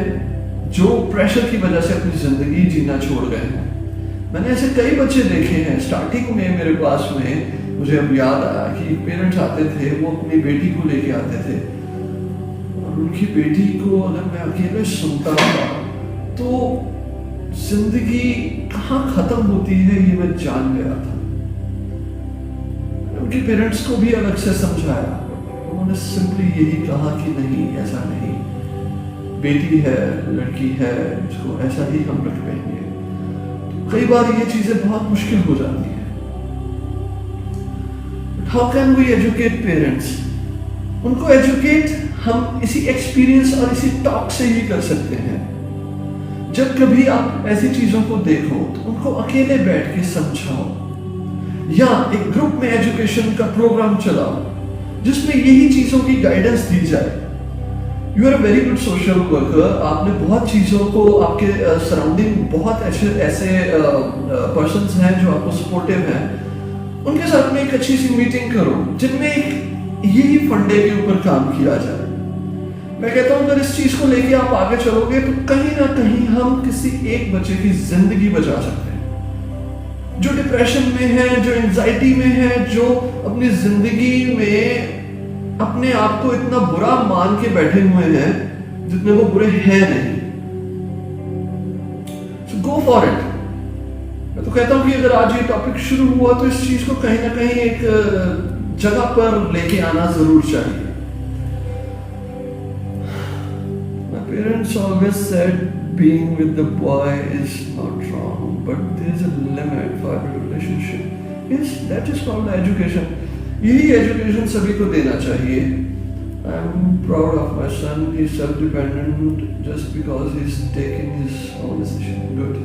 जो प्रेशर की वजह से अपनी जिंदगी जीना छोड़ गए हैं। मैंने ऐसे कई बच्चे देखे हैं। स्टार्टिंग में मेरे पास में मुझे अब याद आया कि पेरेंट्स आते थे, वो अपनी बेटी को लेके आते थे, और उनकी बेटी को अगर मैं अकेले सुनता था तो जिंदगी कहाँ खत्म होती है ये मैं जान गया था। उनके पेरेंट्स को भी अलग से समझाया, उन्होंने सिंपली यही कहा कि नहीं, ऐसा नहीं, बेटी है, लड़की है, इसको ऐसा ही हम रख पाएंगे। तो कई बार ये चीजें बहुत मुश्किल हो जाती है। How can we educate parents? उनको एजुकेट हम इसी एक्सपीरियंस और इसी टॉक से ही कर सकते हैं। जब कभी आप ऐसी चीजों को देखो तो उनको अकेले बैठ के समझाओ, या एक ग्रुप में एजुकेशन का प्रोग्राम चलाओ जिसमें यही चीजों की गाइडेंस दी जाए। You are a very good social worker, आपने बहुत चीजों को, आपके सराउंडिंग बहुत ऐसे पर्सन्स हैं जो आपको सपोर्टिव हैं, उनके साथ में एक अच्छी सी मीटिंग करो जिनमें यही फंडे के ऊपर काम किया जाए। मैं कहता हूं अगर इस चीज को लेके आप आगे चलोगे तो कहीं ना कहीं हम किसी एक बच्चे की जिंदगी बचा सकते हैं जो डिप्रेशन में है, जो एंजाइटी में है, जो अपनी जिंदगी में अपने आप को इतना बुरा मान के बैठे हुए हैं जितने वो बुरे हैं नहीं। So go for it। मैं तो कहता हूं कि अगर आज ये टॉपिक शुरू हुआ तो इस चीज को कहीं ना कहीं एक जगह पर लेके आना जरूर चाहिए। My parents always said being with the boy is not wrong, but there's a limit for a relationship. Yes, that is called education. यही एजुकेशन सभी को देना चाहिए। I'm proud of my son. He's self-dependent just because he's taking his own decision. Good.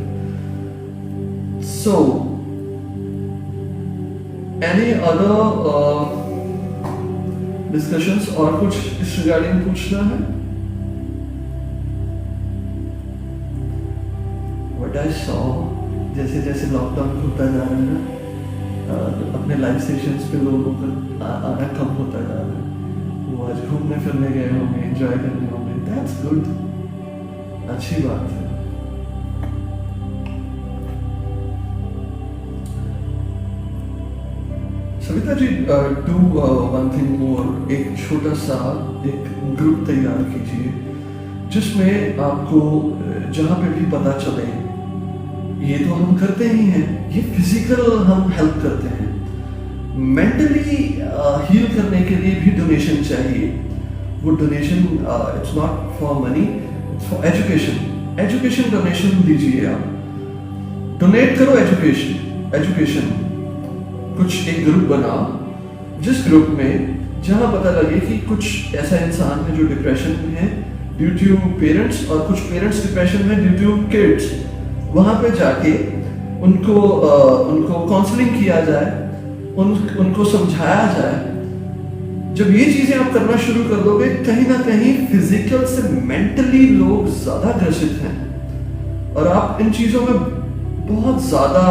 So, any other discussions और कुछ इस regarding पूछना है? What I saw, जैसे जैसे लॉकडाउन होता जा रहा है ना, अपने लाइव सेशंस पे लोगों का आना कम होता जा रहा है। वो आज घूमने फिरने गए होंगे, एंजॉय करने होंगे। दैट्स गुड, अच्छी बात है। Savita ji, do one thing more, एक छोटा सा एक ग्रुप तैयार कीजिए जिसमें आपको जहाँ पे भी पता चले, ये तो हम करते ही हैं, ये फिजिकल हम हेल्प करते हैं, मेंटली हील करने के लिए भी डोनेशन चाहिए। वो donation it's not for money, it's for education. Education donation दीजिए, आप डोनेट करो एजुकेशन। कुछ एक ग्रुप बनाओ जिस ग्रुप में जहां पता लगे कि कुछ ऐसा इंसान है जो डिप्रेशन में है ड्यू टू पेरेंट्स, और कुछ पेरेंट्स डिप्रेशन में ड्यू टू किड्स। वहां पे जाके उनको काउंसलिंग किया जाए, उनको समझाया जाए। जब ये चीजें आप करना शुरू कर दोगे, कहीं ना कहीं फिजिकल से मेंटली लोग ज्यादा ग्रसित हैं, और आप इन चीजों में बहुत ज्यादा,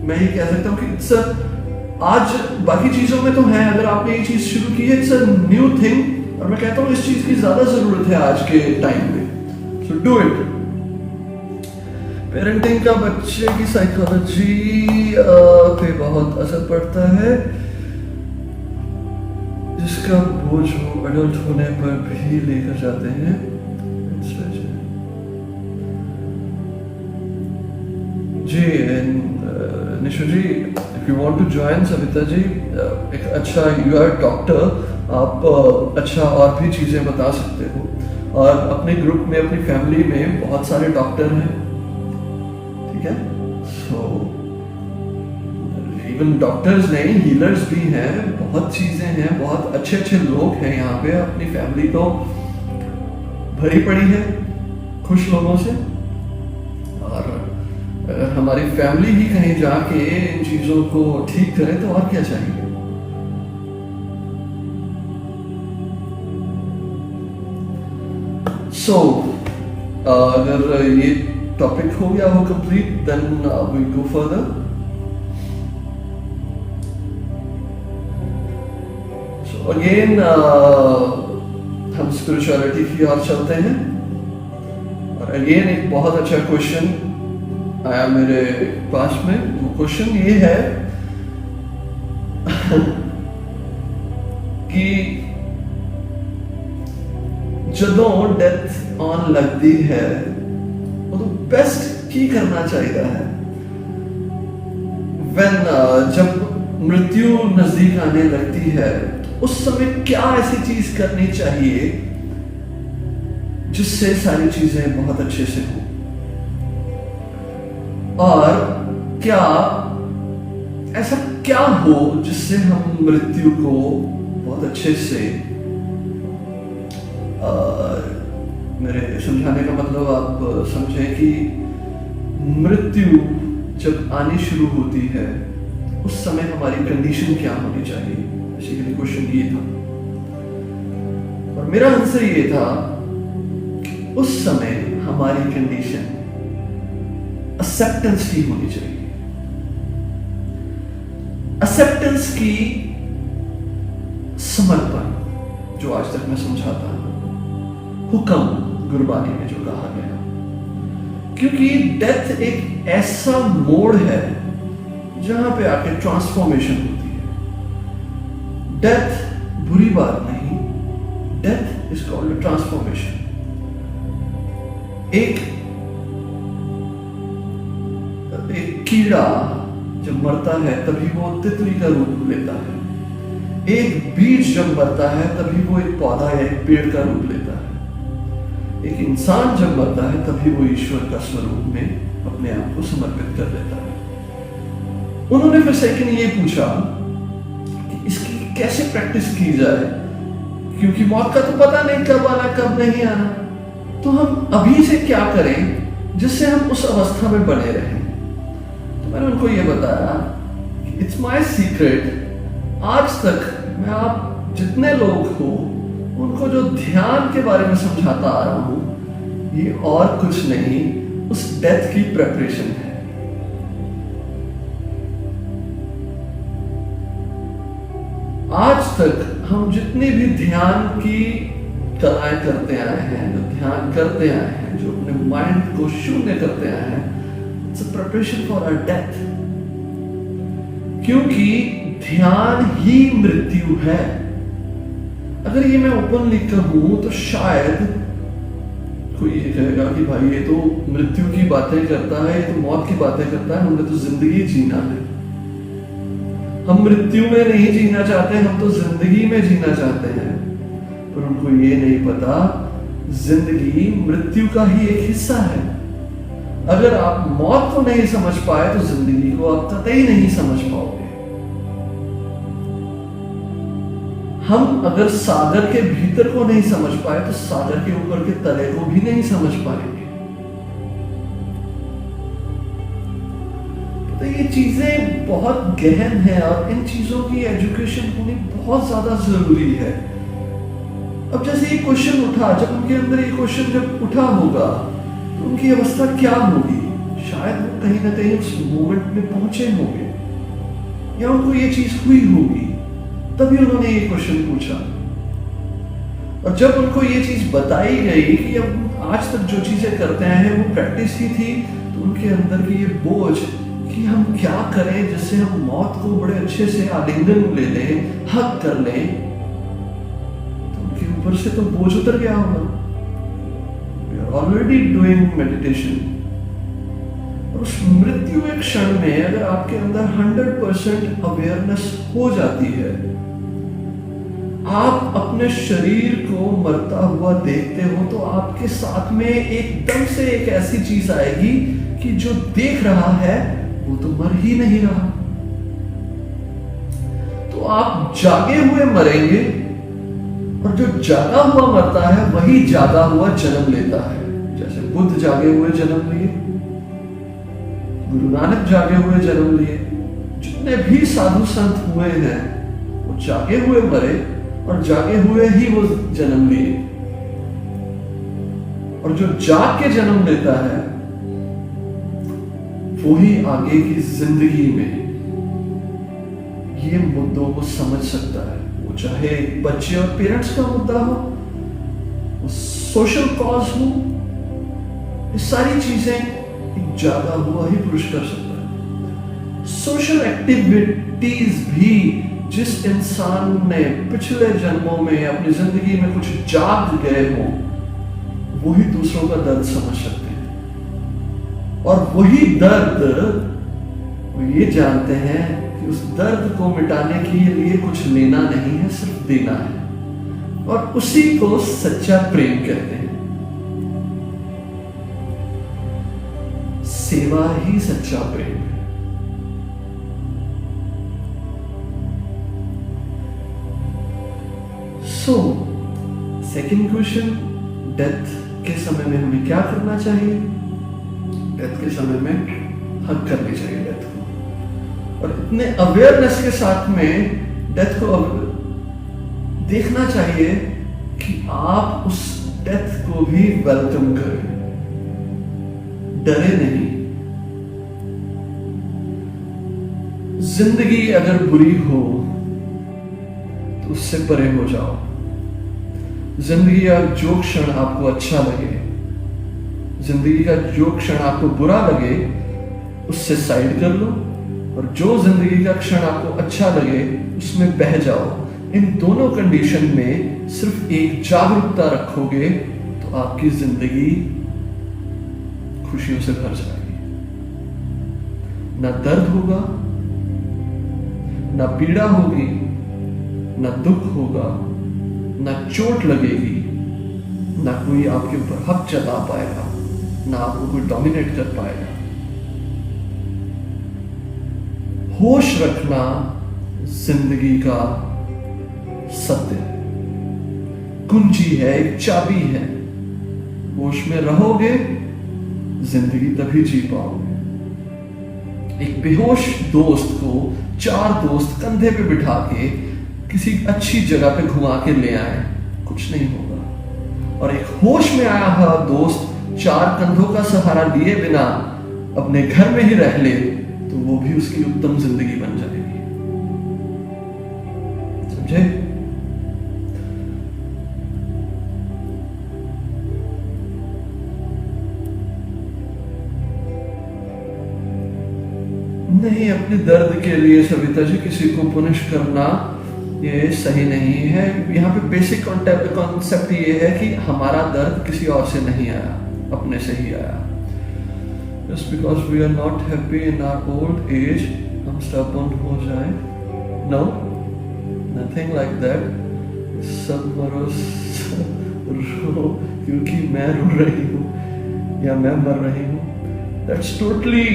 मैं ये कह सकता हूँ कि आज बाकी चीजों में तो है, अगर आपने ये चीज शुरू की है, इट्स अ न्यू थिंग, और मैं कहता हूँ इस चीज की ज्यादा जरूरत है आज के टाइम में। So do it. पेरेंटिंग का बच्चे की साइकोलॉजी पे बहुत असर पड़ता है, जिसका बोझ वो एडल्ट होने पर भी लेकर जाते हैं। जी Nishu ji, if you want to join, Savita ji, एक अच्छा, यू आर डॉक्टर, आप अच्छा और भी चीजें बता सकते हो, और अपने ग्रुप में, अपनी फैमिली में बहुत सारे डॉक्टर हैं, ठीक है? सो इवन डॉक्टर्स नहीं, हीलर्स भी हैं, बहुत चीजें हैं, बहुत अच्छे अच्छे लोग हैं यहाँ पे। अपनी फैमिली तो भरी पड़ी है खुश लोगों से, और अगर हमारी फैमिली ही कहीं जाके इन चीजों को ठीक करे तो और क्या चाहिए। सो अगर ये टॉपिक हो गया हो complete, then we go further. So again हम स्पिरिचुअलिटी की ओर चलते हैं, और अगेन एक बहुत अच्छा क्वेश्चन आया मेरे पास में। वो क्वेश्चन ये है कि ਜਦੋਂ डेथ आन लगती है तो बेस्ट की करना चाहिए है when जब मृत्यु नजदीक आने लगती है, उस समय क्या ऐसी चीज करनी चाहिए जिससे सारी चीजें बहुत अच्छे से हो, और क्या ऐसा क्या हो जिससे हम मृत्यु को बहुत अच्छे से, मेरे समझाने का मतलब आप समझे कि मृत्यु जब आनी शुरू होती है उस समय हमारी कंडीशन क्या होनी चाहिए। बेसिकली क्वेश्चन ये था, और मेरा आंसर ये था कि उस समय हमारी कंडीशन एक्सेप्टेंस की होनी चाहिए। एक्सेप्टेंस की, समर्पण, जो आज तक मैं समझाता हूं, हुक्म गुरबानी में जो कहा गया, क्योंकि डेथ एक ऐसा मोड़ है जहां पे आके ट्रांसफॉर्मेशन होती है। डेथ बुरी बात नहीं, डेथ इज कॉल्ड ट्रांसफॉर्मेशन। एक कीड़ा जब मरता है तभी वो तितली का रूप लेता है, एक बीज जब मरता है तभी वो एक पौधा या एक पेड़ का रूप लेता है, एक इंसान जब मरता है तभी वो ईश्वर का स्वरूप में अपने आप को समर्पित कर देता है। उन्होंने फिर सेकंड ये पूछा कि इसकी कैसे प्रैक्टिस की जाए, क्योंकि मौत का तो पता नहीं कब आना कब नहीं आना, तो हम अभी से क्या करें जिससे हम उस अवस्था में बने रहें। तो मैंने उनको ये बताया कि इट्स माय सीक्रेट, आज तक मैं आप जितने लोग हो उनको जो ध्यान के बारे में समझाता आ रहा हूं, ये और कुछ नहीं, उस डेथ की प्रेपरेशन है। आज तक हम जितने भी ध्यान की कलाएं करते आए हैं, जो ध्यान करते आए हैं, जो अपने माइंड को शून्य करते आए हैं, it's a preparation for our death. क्योंकि ध्यान ही मृत्यु है। अगर ये मैं ओपनली कहूं तो शायद कोई ये कहेगा कि भाई ये तो मृत्यु की बातें करता है, ये तो मौत की बातें करता है, हमने तो जिंदगी जीना है, हम मृत्यु में नहीं जीना चाहते, हम तो जिंदगी में जीना चाहते हैं। पर उनको ये नहीं पता जिंदगी मृत्यु का ही एक हिस्सा है। अगर आप मौत को नहीं समझ पाए तो जिंदगी को आप कतई नहीं समझ पाओगे। हम अगर सागर के भीतर को नहीं समझ पाए तो सागर के ऊपर के तले को भी नहीं समझ पाएंगे। तो ये चीजें बहुत गहन है और इन चीजों की एजुकेशन होनी बहुत ज्यादा जरूरी है। अब जैसे ये क्वेश्चन उठा, जब उनके अंदर ये क्वेश्चन जब उठा होगा तो उनकी अवस्था क्या होगी? शायद वो कहीं ना कहीं उस मोमेंट में पहुंचे होंगे या उनको ये चीज हुई होगी, तभी उन्होंने ये क्वेश्चन पूछा। और जब उनको ये चीज बताई गई कि अब आज तक जो चीजें करते आए हैं वो प्रैक्टिस ही थी, तो उनके अंदर की ये बोझ कि हम क्या करें जिससे हम मौत को बड़े अच्छे से आलिंगन ले लें, हक कर लें, तो उनके ऊपर से तो बोझ उतर गया होगा। We are already doing meditation. और उस मृत्यु के क्षण में अगर आपके अंदर 100% अवेयरनेस हो जाती है, आप अपने शरीर को मरता हुआ देखते हो, तो आपके साथ में एकदम से एक ऐसी चीज आएगी कि जो देख रहा है वो तो मर ही नहीं रहा। तो आप जागे हुए मरेंगे, और जो जागा हुआ मरता है वही जागा हुआ जन्म लेता है। जैसे बुद्ध जागे हुए जन्म लिए, गुरु नानक जागे हुए जन्म लिए, जितने भी साधु संत हुए हैं वो जागे हुए मरे और जागे हुए ही वो जन्म लिए। और जो जाग के जन्म लेता है वो ही आगे की जिंदगी में ये मुद्दों को समझ सकता है। वो चाहे बच्चे और पेरेंट्स का मुद्दा हो, वो सोशल कॉज हो, ये सारी चीजें एक जागा हुआ ही पुरुष कर सकता है। सोशल एक्टिविटीज भी जिस इंसान ने पिछले जन्मों में अपनी जिंदगी में कुछ जाग गए हो, वही दूसरों का दर्द समझ सकते हैं। और वही दर्द वो ये जानते हैं कि उस दर्द को मिटाने के लिए कुछ लेना नहीं है, सिर्फ देना है। और उसी को सच्चा प्रेम कहते हैं। सेवा ही सच्चा प्रेम है। सो सेकेंड क्वेश्चन, डेथ के समय में हमें क्या करना चाहिए? डेथ के समय में हक करनी चाहिए डेथ को, और इतने अवेयरनेस के साथ में डेथ को देखना चाहिए कि आप उस डेथ को भी वेलकम करें, डरे नहीं। जिंदगी अगर बुरी हो तो उससे परे हो जाओ। जिंदगी का जो क्षण आपको अच्छा लगे, जिंदगी का जो क्षण आपको बुरा लगे, उससे साइड कर लो, और जो जिंदगी का क्षण आपको अच्छा लगे उसमें बह जाओ। इन दोनों कंडीशन में सिर्फ एक जागरूकता रखोगे तो आपकी जिंदगी खुशियों से भर जाएगी। ना दर्द होगा, ना पीड़ा होगी, ना दुख होगा, ना चोट लगेगी, ना कोई आपके ऊपर हक जता पाएगा, ना आपको कोई डोमिनेट कर पाएगा। होश रखना जिंदगी का सत्य कुंजी है, एक चाबी है। होश में रहोगे जिंदगी तभी जी पाओगे। एक बेहोश दोस्त को 4 दोस्त कंधे पे बिठा के किसी अच्छी जगह पे घुमा के ले आए, कुछ नहीं होगा। और एक होश में आया हुआ दोस्त 4 कंधों का सहारा लिए बिना अपने घर में ही रह ले, तो वो भी उसकी उत्तम जिंदगी बन जाएगी। समझे? नहीं, अपने दर्द के लिए सविता जी किसी को पुनिश करना ये सही नहीं है। यहाँ पे बेसिक कॉन्सेप्ट ये है कि हमारा दर्द किसी और से नहीं आया, अपने से ही आया। Just because we are not happy in our old age, हम stubborn हो जाए? No, nothing like that. सब मरो रो क्योंकि मैं रो रही हूँ या मैं मर रही हूँ। That's totally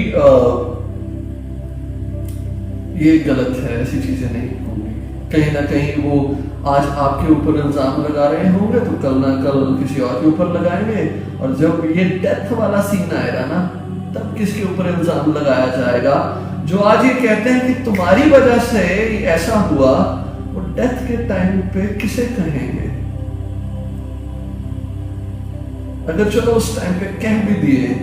ये गलत है, ऐसी चीजें नहीं होंगी। कहीं ना कहीं वो आज आपके ऊपर इल्जाम लगा रहे होंगे तो कल ना कल किसी और के ऊपर लगाएंगे, और जब ये डेथ वाला सीन आएगा ना, तब किसके ऊपर इल्जाम लगाया जाएगा? जो आज ये कहते हैं कि तुम्हारी वजह से ऐसा हुआ, वो डेथ के टाइम पे किसे कहेंगे? अगर चलो उस टाइम पे कह भी दिए,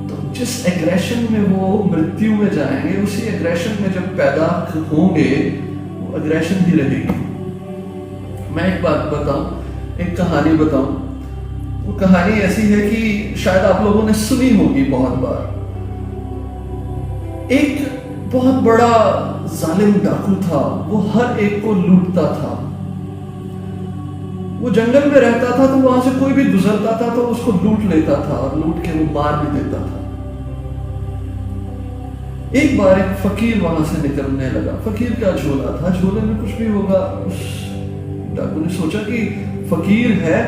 तो जिस एग्रेशन में वो मृत्यु में जाएंगे, उसी एग्रेशन में जब पैदा होंगे वो एग्रेशन ही रहेगी। मैं एक बात बताऊं, एक कहानी बताऊं। वो कहानी ऐसी है कि शायद आप लोगों ने सुनी होगी बहुत बार। एक बहुत बड़ा जालिम डाकू था, वो हर एक को लूटता था। वो जंगल में रहता था, तो वहां से कोई भी गुजरता था तो उसको लूट लेता था और लूट के वो मार भी देता था। एक बार एक फकीर वहां से निकलने लगा। फकीर का झोला था, झोले में कुछ भी होगा। उस डाकू ने सोचा कि फकीर है,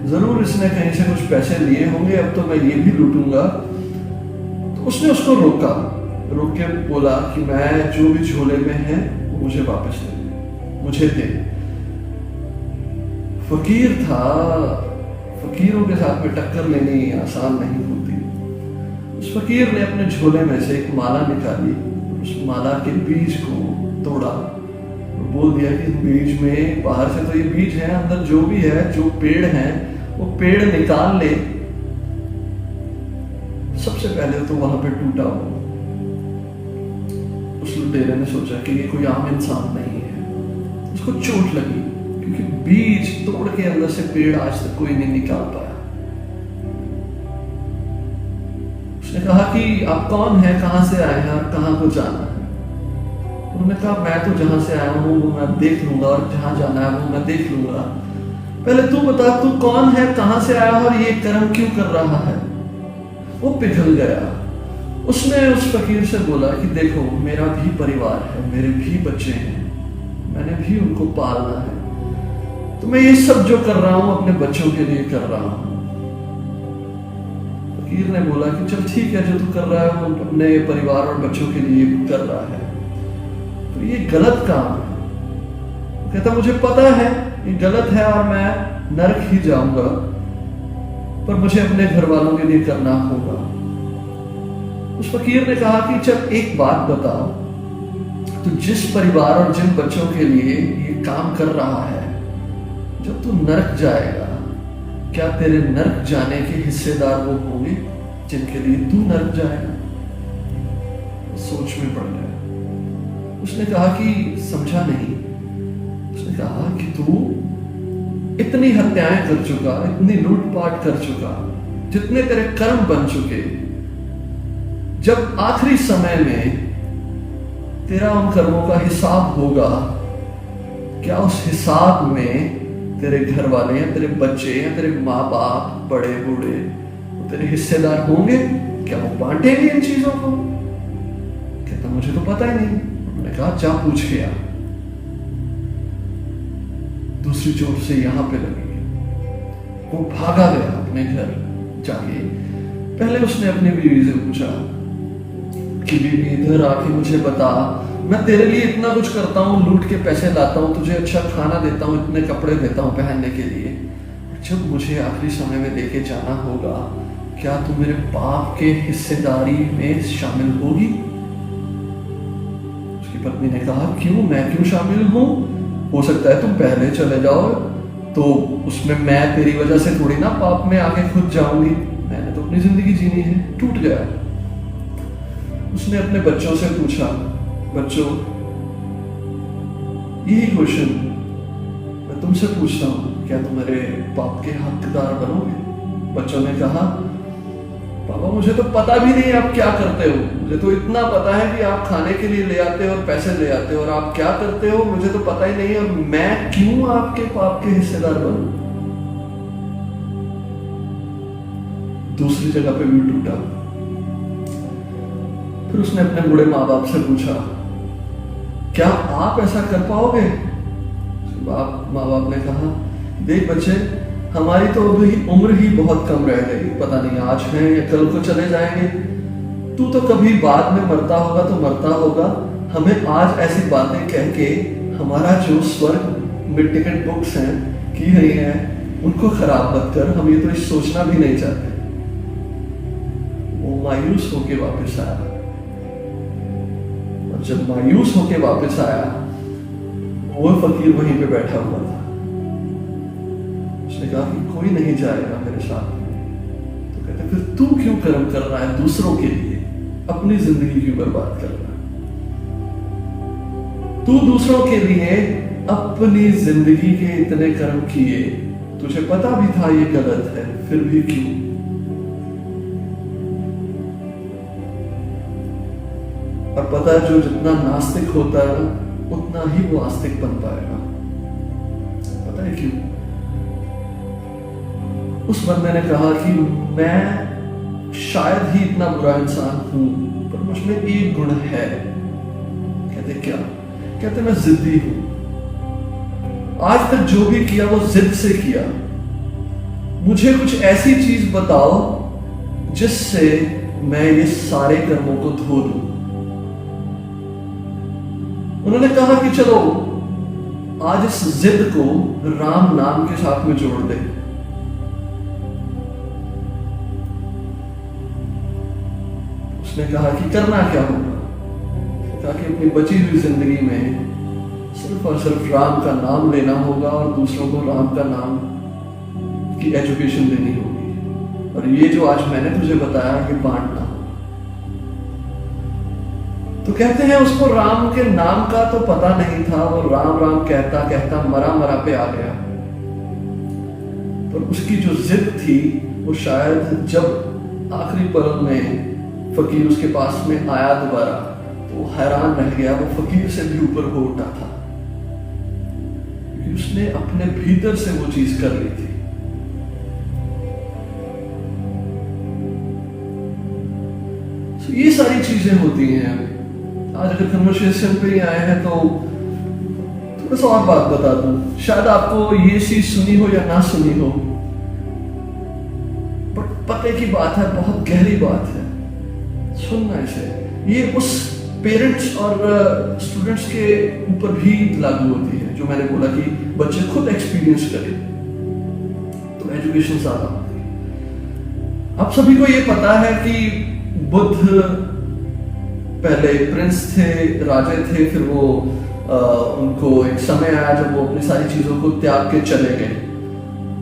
जरूर इसने कहीं से कुछ पैसे लिए होंगे, अब तो मैं ये भी लूटूंगा। तो उसने उसको रोका, रोक के बोला कि मैं जो भी झोले में है वो मुझे वापस दे, मुझे दे। फकीर था, फकीरों के साथ में टक्कर लेनी आसान नहीं होती। उस फकीर ने अपने झोले में से एक माला निकाली, उस माला के बीज को तोड़ा, बोल दिया कि बीज में, बाहर से तो ये बीज है, अंदर जो भी है, जो पेड़ है वो पेड़ निकाल ले। सबसे पहले तो वहां पे टूटा वो। उस लुटेरे ने सोचा कि ये कोई आम इंसान नहीं है। उसको चोट लगी क्योंकि बीज तोड़ के अंदर से पेड़ आज तक कोई नहीं निकाल पाया। उसने कहा कि आप कौन है, कहां से आए हैं और कहां को जाना है। उन्होंने कहा मैं तो जहां से आया हूं वो मैं देख लूंगा और जहां जाना है वो मैं देख लूंगा। पहले तू बता, तू कौन है, कहां से आया और ये कर्म क्यों कर रहा है। वो पिघल गया। उसने उस फकीर से बोला कि देखो, मेरा भी परिवार है, मेरे भी बच्चे हैं, मैंने भी उनको पालना है, तो मैं ये सब जो कर रहा हूं अपने बच्चों के लिए कर रहा हूं। फकीर ने बोला कि चल ठीक है, जो तू कर रहा है वो अपने परिवार और बच्चों के लिए कर रहा है, तो ये गलत काम है। कहता मुझे पता है ये गलत है और मैं नरक ही जाऊंगा, पर मुझे अपने घर वालों के लिए करना होगा। उस फकीर ने कहा कि चल एक बात बता, तू जिस परिवार और जिन बच्चों के लिए ये काम कर रहा है, जब तू नरक जाएगा, क्या तेरे नरक जाने के हिस्सेदार वो होंगे जिनके लिए तू नरक जाएगा। सोच में पड़ गया। उसने कहा कि समझा नहीं। उसने कहा कि तू इतनी हत्याएं कर चुका, इतनी लूटपाट कर चुका, जितने तेरे कर्म बन चुके, जब आखिरी समय में तेरा उन कर्मों का हिसाब होगा, क्या उस हिसाब में तेरे घर वाले या तेरे बच्चे या तेरे माँ बाप, बड़े बूढ़े, वो तेरे हिस्सेदार होंगे? क्या वो बांटेंगे इन चीजों को? कहता मुझे तो पता ही नहीं। उन्होंने कहा जा पूछ के आ। दूसरी चोट से यहां पे लगी। वो भागा गया अपने घर जाके। पहले उसने अपनी बीवी से पूछा कि बीवी इधर आके मुझे बता, मैं तेरे लिए इतना कुछ करता हूँ, लूट के पैसे लाता हूँ, तुझे अच्छा खाना देता हूँ, इतने कपड़े देता हूँ पहनने के लिए, जब मुझे आखिरी समय में लेके जाना होगा, क्या तू मेरे बाप के हिस्सेदारी में शामिल होगी? उसकी पत्नी ने कहा क्यों, मैं क्यों शामिल हूं? हो सकता है तुम पहले चले जाओ, तो उसमें मैं तेरी वजह से थोड़ी ना पाप में आके खुद जाऊंगी। मैंने तो अपनी जिंदगी जीनी है। टूट गया। उसने अपने बच्चों से पूछा, बच्चों यही क्वेश्चन मैं तुमसे पूछता हूं, क्या तुम मेरे पाप के हकदार बनोगे? बच्चों ने कहा पापा मुझे तो पता भी नहीं आप क्या करते हो, मुझे तो इतना पता है कि आप खाने के लिए ले आते हो और पैसे ले आते हो, और आप क्या करते हो मुझे तो पता ही नहीं, और मैं क्यों आपके पाप के हिस्सेदार बनूं? दूसरी जगह पे भी टूटा। फिर उसने अपने बूढ़े माँ बाप से पूछा क्या आप ऐसा कर पाओगे? माँ बाप ने कहा देख बच्चे, हमारी तो अभी उम्र ही बहुत कम रह गई, पता नहीं आज है या कल को चले जाएंगे, तू तो कभी बाद में मरता होगा तो मरता होगा, हमें आज ऐसी बातें कह के हमारा जो स्वर्ग में टिकट बुक्स हैं की गई हैं उनको खराब मत कर, हम ये तो सोचना भी नहीं चाहते। वो मायूस होके वापस आया, और जब मायूस होके वापस आया वो फकीर वहीं पे बैठा हुआ था। उसने कहा कि कोई नहीं जाएगा मेरे साथ। तो कहते फिर तू क्यों कर्म कर रहा है दूसरों के लिए, अपनी जिंदगी क्यों बर्बाद कर रहा है? तू दूसरों के लिए अपनी जिंदगी के इतने कर्म किए, तुझे पता भी था ये गलत है, फिर भी क्यों? और पता है, जो जितना नास्तिक होता है ना, उतना ही वो आस्तिक बन पाएगा। पता है क्यों? उस बंदे ने कहा कि मैं शायद ही इतना बुरा इंसान हूं, पर मुझमें एक गुण है। कहते क्या? कहते मैं जिद्दी हूं। आज तक जो भी किया वो जिद से किया। मुझे कुछ ऐसी चीज बताओ जिससे मैं ये सारे कर्मों को धो दूं। उन्होंने कहा कि चलो आज इस जिद को राम नाम के साथ में जोड़ दे। उसने कहा कि करना क्या होगा? कहा कि अपनी बची हुई जिंदगी में सिर्फ और सिर्फ राम का नाम लेना होगा और दूसरों को राम का नाम की एजुकेशन देनी होगी, और ये जो आज मैंने तुझे बताया कि बांटना होगा। तो कहते हैं उसको राम के नाम का तो पता नहीं था, वो राम राम कहता कहता मरा मरा पे आ गया। पर उसकी जो जिद थी वो शायद जब आखिरी पल में फकीर उसके पास में आया दोबारा, तो वो हैरान रह गया। वो फकीर से भी ऊपर हो उठा था, क्योंकि उसने अपने भीतर से वो चीज कर ली थी। तो ये सारी चीजें होती हैं। आज अगर कन्वर्सेशन पे ही आए हैं तो थोड़ा सा और बात बता दूं। शायद आपको ये चीज सुनी हो या ना सुनी हो, पर पते की बात है, बहुत गहरी बात है। सुनना इसे। ये उस पेरेंट्स और स्टूडेंट्स के ऊपर भी लागू होती है, जो मैंने बोला कि बच्चे खुद एक्सपीरियंस करें तो एजुकेशन ज्यादा होती है। आप सभी को ये पता है कि बुद्ध पहले प्रिंस थे, राजे थे, फिर वो उनको एक समय आया जब वो अपनी सारी चीजों को त्याग के चले गए।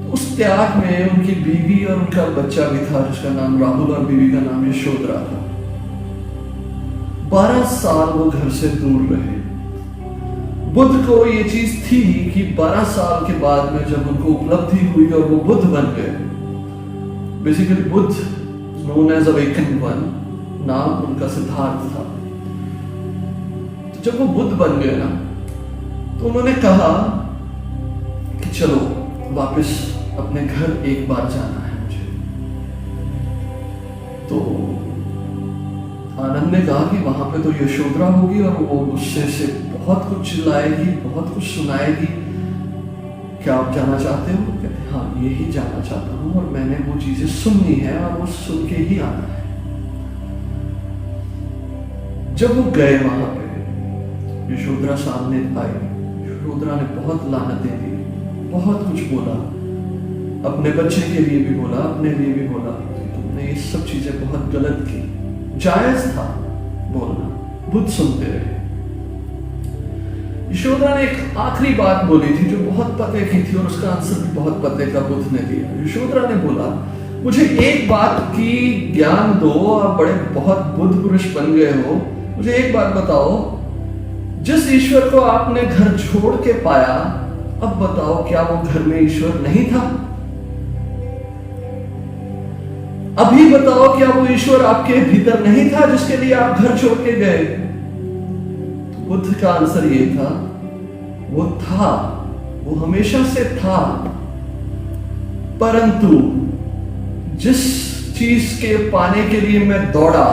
तो उस त्याग में उनकी बीवी और उनका बच्चा भी था, जिसका नाम राहुल और बीवी का नाम यशोधरा था। 12 साल वो घर से दूर रहे। बुद्ध को ये चीज थी कि 12 साल के बाद में जब उनको उपलब्धि हुई और वो बुद्ध बन गए, basically Buddha known as awakened one, नाम उनका सिद्धार्थ था। तो जब वो बुद्ध बन गए ना, तो उन्होंने कहा कि चलो वापस अपने घर एक बार जाना है मुझे। तो आनंद ने कहा कि वहां पे तो यशोधरा होगी और वो गुस्से से बहुत कुछ चिल्लाएगी, बहुत कुछ सुनाएगी। क्या आप जाना चाहते हो? कहते हाँ, यही जाना चाहता हूं और मैंने वो चीजें सुननी है और वो सुन के ही आना है। जब वो गए वहां पे, यशोधरा सामने आई। यशोधरा ने बहुत लानतें दी, बहुत कुछ बोला, अपने बच्चे के लिए भी बोला, अपने लिए भी बोला कि तुमने ये सब चीजें बहुत गलत की। जायज था बोलना, बुद्ध सुनते रहे। यशोधरा ने एक आखिरी बात बोली थी जो बहुत पते की थी, और उसका आंसर भी बहुत पते का बुद्ध ने दिया। यशोधरा ने बोला, मुझे एक बात की ज्ञान दो, आप बड़े बहुत बुद्ध पुरुष बन गए हो, मुझे एक बात बताओ, जिस ईश्वर को आपने घर छोड़ के पाया, अब बताओ क्या वो घर में ईश्वर नहीं था? अभी बताओ क्या वो ईश्वर आपके भीतर नहीं था जिसके लिए आप घर छोड़ के गए? तो बुद्ध का आंसर ये था, वो था, वो हमेशा से था, परंतु जिस चीज के पाने के लिए मैं दौड़ा,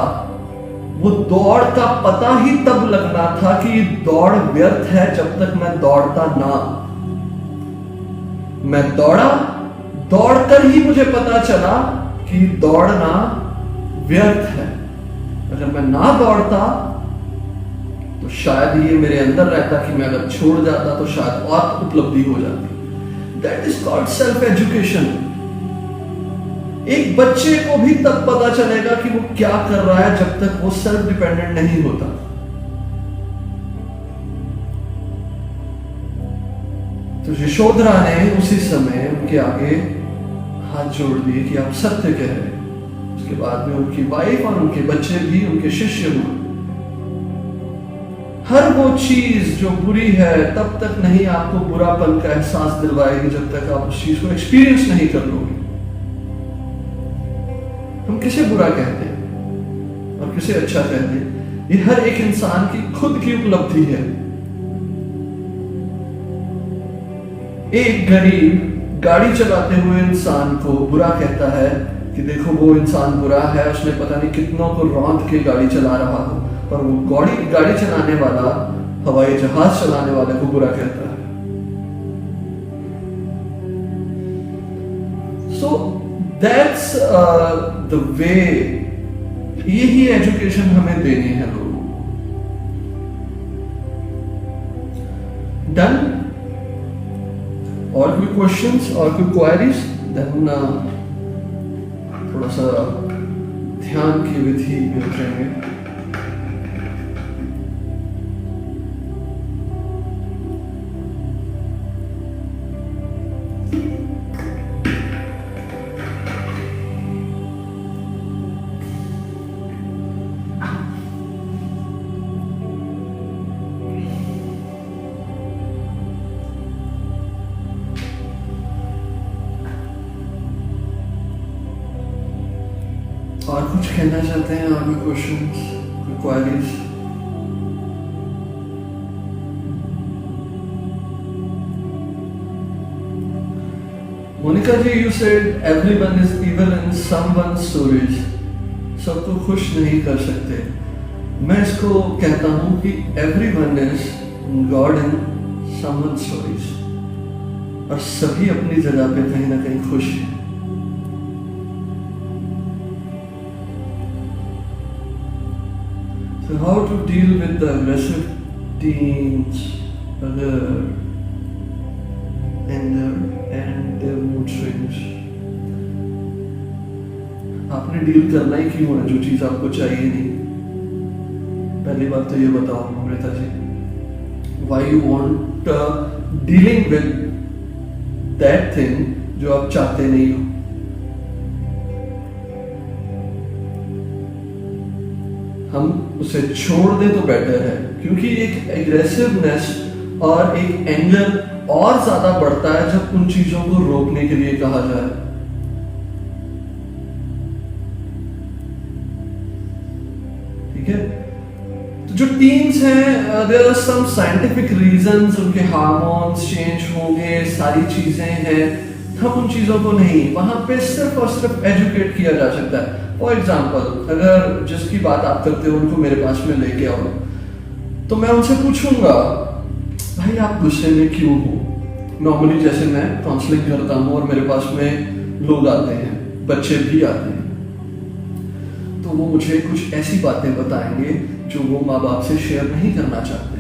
वो दौड़ का पता ही तब लगना था कि दौड़ व्यर्थ है जब तक मैं दौड़ता ना। मैं दौड़ा, दौड़कर ही मुझे पता चला कि दौड़ना व्यर्थ है। अगर मैं ना दौड़ता तो शायद ये मेरे अंदर रहता कि मैं अगर छोड़ जाता तो शायद और उपलब्धि हो जाती। That is called self education. एक बच्चे को भी तब पता चलेगा कि वो क्या कर रहा है जब तक वो सेल्फ डिपेंडेंट नहीं होता। तो यशोधरा ने उसी समय उनके आगे हाथ जोड़ दिए कि आप सत्य कह रहे हैं। उसके बाद में उनकी वाइफ और उनके बच्चे भी उनके शिष्य हुए। हर वो चीज जो बुरी है तब तक नहीं आपको बुरापन का एहसास दिलवाएगी जब तक आप उस चीज को एक्सपीरियंस नहीं कर लोगे। हम किसे बुरा कहते हैं और किसे अच्छा कहते हैं, ये हर एक इंसान की खुद की उपलब्धि है। एक गरीब गाड़ी चलाते हुए इंसान को बुरा कहता है कि देखो वो इंसान बुरा है, उसने पता नहीं कितनों को रौंद के गाड़ी चला रहा हो, पर वो गाड़ी चलाने वाला हवाई जहाज चलाने वाले को बुरा कहता है। सो दैट्स द वे, यही एजुकेशन हमें देनी है लोगों को। डन? और कोई क्वेश्चंस और कोई क्वेरीज? देन थोड़ा सा ध्यान की विधि में उतरेंगे। और कुछ कहना चाहते हैं? और कोई क्वेश्चंस, कोई queries? Monika ji, you said everyone is evil in someone's stories. सबको खुश नहीं कर सकते। मैं इसको कहता हूं कि everyone is God in someone's stories, और सभी अपनी जगह पे कहीं ना कहीं खुश हैं। So how to deal with the aggressive teens, anger, and their mood swings? आपने डील करना ही क्यों है जो चीज आपको चाहिए नहीं? पहली बात तो ये बताओ Amrita ji, why you want dealing with that thing जो आप चाहते नहीं हो? हम उसे छोड़ दें तो बेटर है, क्योंकि एक एग्रेसिवनेस और एक एंगर और ज्यादा बढ़ता है जब उन चीजों को रोकने के लिए कहा जाए। ठीक है? तो जो टीन्स हैं, there are some scientific reasons, उनके हार्मोन्स चेंज होंगे, सारी चीजें हैं। हम उन चीजों को नहीं, वहां पे सिर्फ और सिर्फ एजुकेट किया जा सकता है। फॉर एग्जाम्पल, अगर जिसकी बात आप करते हो उनको मेरे पास में लेके आओ, तो मैं उनसे पूछूंगा भाई आप गुस्से में क्यों हो? नॉर्मली जैसे मैं काउंसलिंग करता हूँ और मेरे पास में लोग आते हैं, बच्चे भी आते हैं, तो वो मुझे कुछ ऐसी बातें बताएंगे जो वो माँ बाप से शेयर नहीं करना चाहते।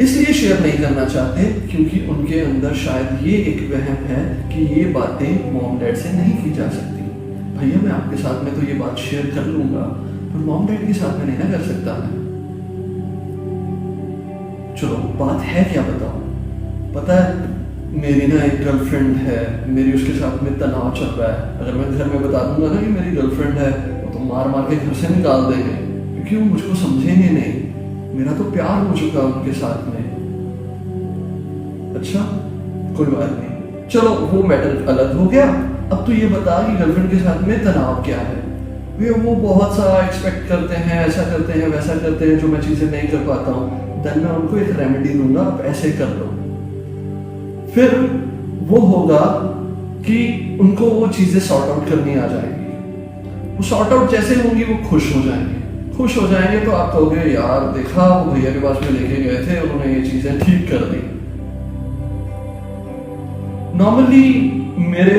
इसलिए शेयर नहीं करना चाहते क्योंकि उनके अंदर शायद ये एक वहम है कि ये बातें मॉम डैड से नहीं की जा सकती। भैया मैं आपके साथ में तो ये बात शेयर कर लूंगा, पर मॉम डैड के साथ में नहीं ना कर सकता मैं। चलो बात है क्या बताओ? पता है मेरी ना एक गर्लफ्रेंड है, मेरी उसके साथ में तनाव चल रहा है। अगर मैं घर में बता दूंगा ना कि मेरी गर्लफ्रेंड है, वो तो मार मार के घर से निकाल देंगे, क्योंकि वो मुझको समझेंगे नहीं। मेरा तो प्यार हो चुका उनके साथ में। अच्छा कोई बात नहीं, चलो वो मैटर अलग हो गया। अब तो ये बता कि गर्लफ्रेंड के साथ में तनाव क्या है। वो बहुत सारा एक्सपेक्ट करते हैं, ऐसा करते हैं, वैसा करते हैं, जो मैं चीजें नहीं कर पाता हूँ। देन मैं उनको एक रेमेडी दूंगा, आप ऐसे कर लो। फिर वो होगा कि उनको वो चीजें सॉर्ट आउट करनी आ जाएंगी। वो सॉर्ट आउट जैसे होंगी वो खुश हो जाएंगे। खुश हो जाएंगे तो आप कहोगे यार देखा वो भैया के पास में लेके गए थे, उन्होंने ये चीजें ठीक कर दी। नॉर्मली मेरे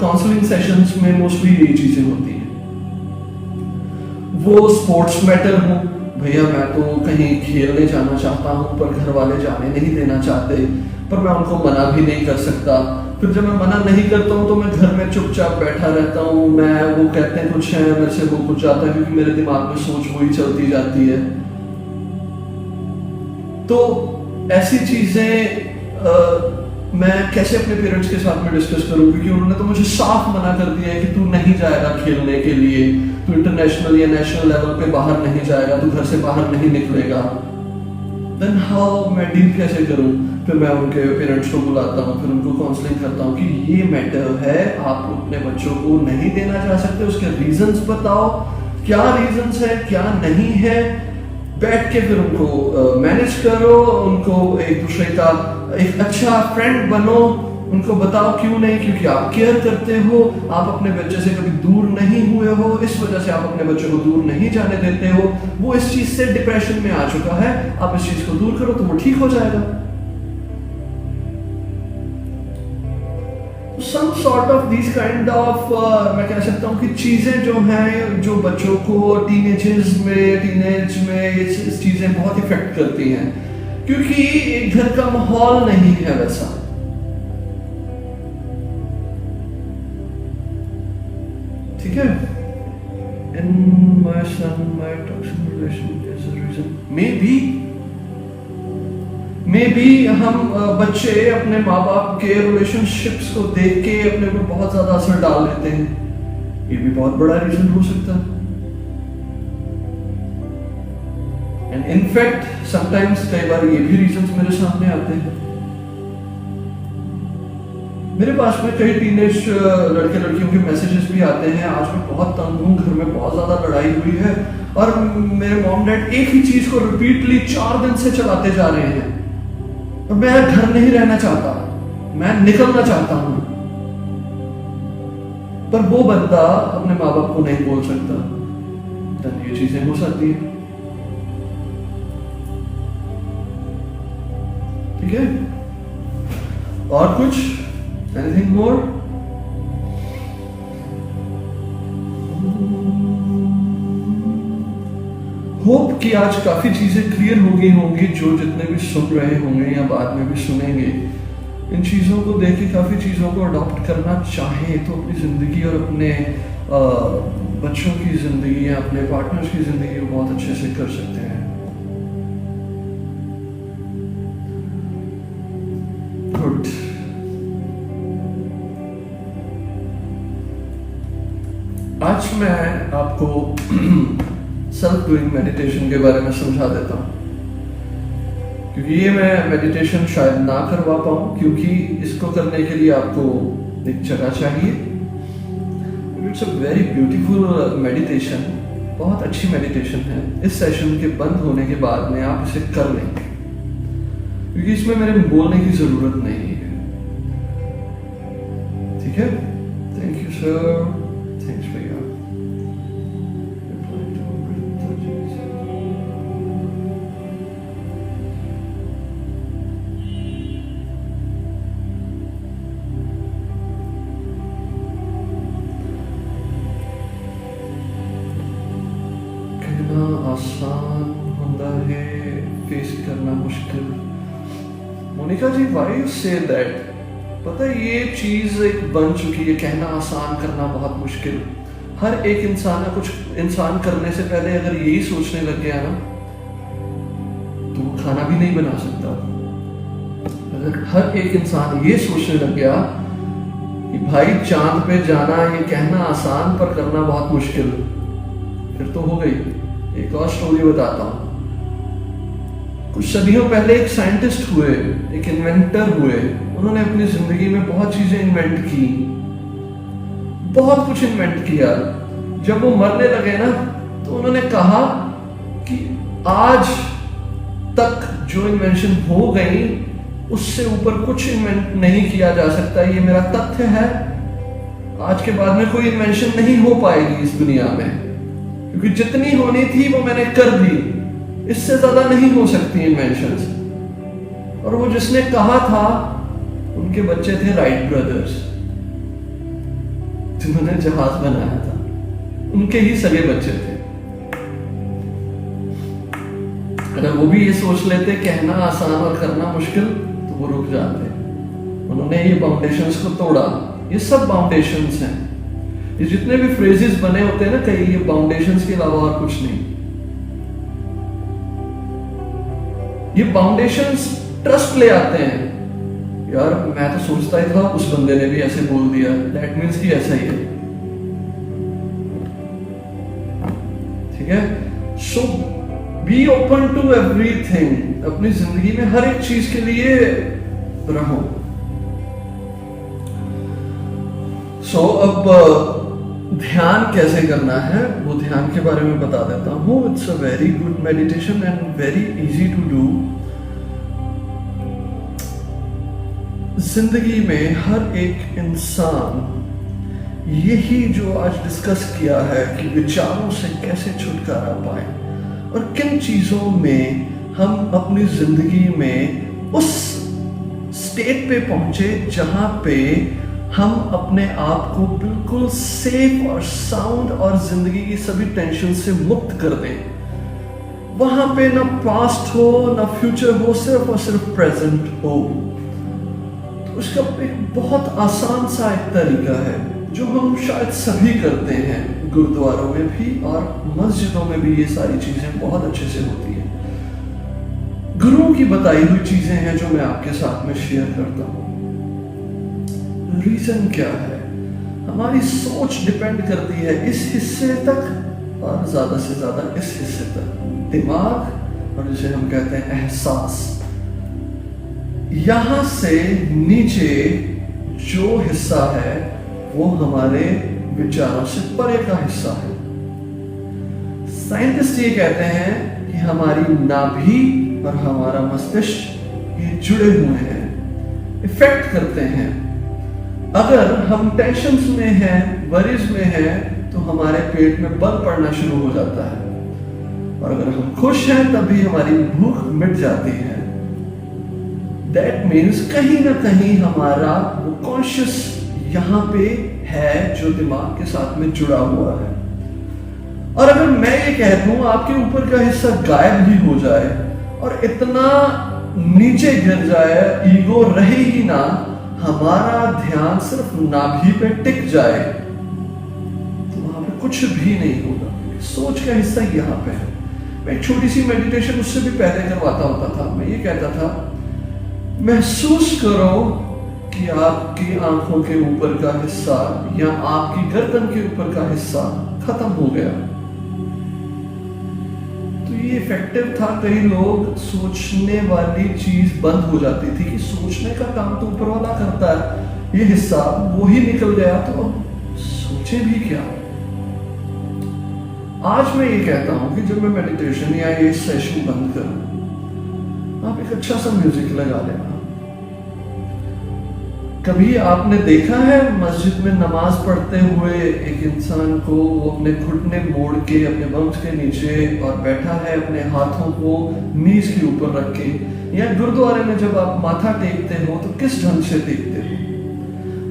काउंसलिंग सेशंस में मोस्टली यही चीजें होती हैं। वो स्पोर्ट्स मैटर हो, भैया मैं तो कहीं खेलने जाना चाहता हूँ पर घर वाले जाने नहीं देना चाहते, पर मैं उनको मना भी नहीं कर सकता। फिर जब मैं मना नहीं करता हूँ तो मैं घर में चुपचाप बैठा रहता हूँ। मैं वो कहते हैं कुछ है, मेरे से वो कुछ जाता है, क्योंकि मेरे दिमाग में सोच वही चलती जाती है। तो ऐसी चीजें मैं कैसे अपने पेरेंट्स के साथ में डिस्कस करूं, क्योंकि उन्होंने तो मुझे साफ मना कर दिया है कि तू नहीं जाएगा खेलने के लिए, तू इंटरनेशनल या नेशनल लेवल पे बाहर नहीं जाएगा, तू घर से बाहर नहीं निकलेगा। देन हाउ मैं डील कैसे करूं? फिर मैं उनके पेरेंट्स को बुलाता हूं, फिर उनको काउंसलिंग करता हूं कि ये मैटर है, आप अपने बच्चों को नहीं देना चाह सकते, उसके रीजंस बताओ, क्या रीजंस है क्या नहीं है, बैठ के फिर उनको मैनेज करो, उनको एक दूसरे का एक अच्छा फ्रेंड बनो, उनको बताओ क्यों नहीं, क्योंकि आप केयर करते हो, आप अपने बच्चे से कभी दूर नहीं हुए हो, इस वजह से आप अपने बच्चे को दूर नहीं जाने देते हो, वो इस चीज से डिप्रेशन में आ चुका है, आप इस चीज को दूर करो तो वो ठीक हो जाएगा। Some sort of these kind of मैं कह सकता हूँ कि चीजें जो हैं, जो बच्चों को टीनेज में ये चीजें बहुत इफेक्ट करती हैं, क्योंकि एक घर का माहौल नहीं है वैसा। ठीक है? In my son, my toxic relation is a reason. Maybe हम बच्चे अपने माँ बाप के रिलेशनशिप्स को देख के अपने ऊपर बहुत ज्यादा असर डाल लेते हैं, ये भी बहुत बड़ा रीजन हो सकता है। एंड इनफैक्ट समटाइम्स कई बार ये भी रीजंस मेरे सामने आते हैं। मेरे पास में कई टीनेज लड़के लड़कियों के मैसेजेस भी आते हैं, आज मैं बहुत तंग हूँ, घर में बहुत ज्यादा लड़ाई हुई है और मेरे मॉम डैड एक ही चीज को रिपीटली 4 दिन से चलाते जा रहे हैं और मैं घर नहीं रहना चाहता, मैं निकलना चाहता हूं, पर वो बंदा अपने माँ बाप को नहीं बोल सकता। तो ये चीजें हो सकती है। ठीक है? और कुछ? Anything more? होप कि आज काफी चीजें क्लियर हो गई होंगी, जो जितने भी सुन रहे होंगे या बाद में भी सुनेंगे, इन चीजों को देख के काफी चीजों को अडॉप्ट करना चाहें तो अपनी जिंदगी और अपने बच्चों की जिंदगी या अपने पार्टनर्स की जिंदगी को बहुत अच्छे से कर सकते हैं। गुड। आज मैं आपको सेल्फ डूइंग मेडिटेशन के बारे में समझा देता हूं, क्योंकि ये मैं मेडिटेशन शायद ना करवा पाऊं, क्योंकि इसको करने के लिए आपको एक जगह चाहिए। It's a very beautiful meditation, बहुत अच्छी मेडिटेशन है। इस सेशन के बंद होने के बाद में आप इसे कर लेंगे, क्योंकि इसमें मेरे बोलने की जरूरत नहीं है। ठीक है? थैंक यू सर, थैंक्स भैया। आसान होता है, फेस करना मुश्किल। मोनिका जी, व्हाई यू से दैट? पता है ये चीज एक बन चुकी है, कहना आसान करना बहुत मुश्किल। हर एक इंसान करने से पहले अगर यही सोचने लग गया ना, तो वो खाना भी नहीं बना सकता। अगर हर एक इंसान ये सोचने लग गया कि भाई चांद पे जाना ये कहना आसान पर करना बहुत मुश्किल, फिर तो हो गई। एक और स्टोरी बताता हूं। कुछ सदियों पहले एक साइंटिस्ट हुए, एक इन्वेंटर हुए। उन्होंने अपनी जिंदगी में बहुत चीजें इन्वेंट की, बहुत कुछ इन्वेंट किया। जब वो मरने लगे ना, तो उन्होंने कहा कि आज तक जो इन्वेंशन हो गई उससे ऊपर कुछ इन्वेंट नहीं किया जा सकता। ये मेरा तथ्य है। आज के बाद में कोई इन्वेंशन नहीं हो पाएगी इस दुनिया में, क्योंकि जितनी होनी थी वो मैंने कर दी। इससे ज्यादा नहीं हो सकती इन्वेंशंस। और वो जिसने कहा था, उनके बच्चे थे राइट ब्रदर्स, जिन्होंने जहाज बनाया था। उनके ही सगे बच्चे थे। अगर वो भी ये सोच लेते कहना आसान और करना मुश्किल, तो वो रुक जाते। उन्होंने ये फाउंडेशंस को तोड़ा। ये सब फाउंडेशंस हैं। ये जितने भी फ्रेजेस बने होते हैं ना कई, ये फाउंडेशंस के अलावा और कुछ नहीं। ये फाउंडेशंस ट्रस्ट ले आते हैं। यार मैं तो सोचता ही था उस बंदे ने भी ऐसे बोल दिया, दैट मीन्स कि ऐसा ही है। ठीक है, सो बी ओपन टू एवरीथिंग, अपनी जिंदगी में हर एक चीज के लिए रहो। सो अब ध्यान कैसे करना है वो ध्यान के बारे में बता देता हूँ। It's a very good meditation and very easy to do. जिंदगी में हर एक इंसान यही जो आज डिस्कस किया है कि विचारों से कैसे छुटकारा पाए और किन चीजों में हम अपनी जिंदगी में उस स्टेट पे पहुंचे जहां पे हम अपने आप को बिल्कुल सेफ और साउंड और जिंदगी की सभी टेंशन से मुक्त कर दें। वहां पे ना पास्ट हो ना फ्यूचर हो, सिर्फ और सिर्फ प्रेजेंट हो। तो उसका एक बहुत आसान सा एक तरीका है जो हम शायद सभी करते हैं, गुरुद्वारों में भी और मस्जिदों में भी ये सारी चीजें बहुत अच्छे से होती हैं। गुरुओं की बताई हुई चीजें हैं जो मैं आपके साथ में शेयर करता हूं। रीजन क्या है? हमारी सोच डिपेंड करती है इस हिस्से तक और ज्यादा से ज्यादा इस हिस्से तक, दिमाग और जिसे हम कहते हैं एहसास। यहां से नीचे जो हिस्सा है वो हमारे विचारों से परे का हिस्सा है। साइंटिस्ट ये कहते हैं कि हमारी नाभि और हमारा मस्तिष्क ये जुड़े हुए हैं, इफेक्ट करते हैं। अगर हम टेंशन में हैं, वरीज में हैं, तो हमारे पेट में बल पड़ना शुरू हो जाता है, और अगर हम खुश हैं तभी हमारी भूख मिट जाती है। दैट मीन्स कहीं ना कहीं हमारा वो कॉन्शियस यहां पे है जो दिमाग के साथ में जुड़ा हुआ है। और अगर मैं ये कह दूं आपके ऊपर का हिस्सा गायब ही हो जाए और इतना नीचे गिर जाए, ईगो रहे ही ना, हमारा ध्यान सिर्फ नाभि पे टिक जाए, तो वहां पे कुछ भी नहीं होगा। सोच का हिस्सा यहाँ पे है। मैं एक छोटी सी मेडिटेशन उससे भी पहले करवाता होता था। मैं ये कहता था, महसूस करो कि आपकी आंखों के ऊपर का हिस्सा या आपकी गर्दन के ऊपर का हिस्सा खत्म हो गया। तो ये इफेक्टिव था। कई लोग सोचने वाली चीज बंद हो जाती थी कि सोचने का काम तो ऊपर वाला करता है, ये हिस्सा वो ही निकल गया तो सोचे भी क्या। आज मैं ये कहता हूं कि जब मैं मेडिटेशन या ये सेशन बंद करूं, आप एक अच्छा सा म्यूजिक लगा लेना। कभी आपने देखा है मस्जिद में नमाज पढ़ते हुए एक इंसान को वो अपने घुटने मोड़ के अपने बम्स के नीचे और बैठा है अपने हाथों को नीज के ऊपर रख के, या गुरुद्वारे में जब आप माथा टेकते हो तो किस ढंग से टेकते हो?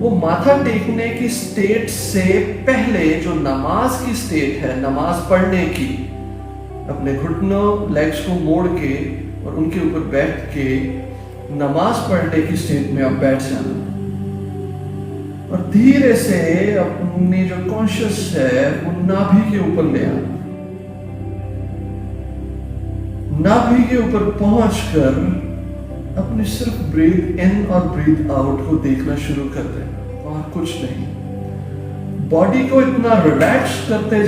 वो माथा टेकने की स्टेट से पहले जो नमाज की स्टेट है, नमाज पढ़ने की, अपने घुटनों लेग्स को मोड़ के और उनके ऊपर बैठ के नमाज पढ़ने की स्टेट में आप बैठ जाना और धीरे से अपनी जो कॉन्शियस है वो नाभि के ऊपर ले आना। नाभि के ऊपर पहुंचकर अपनी सिर्फ ब्रीथ इन और ब्रीथ आउट को देखना शुरू कर देना और कुछ नहीं। बॉडी को इतना रिलैक्स करते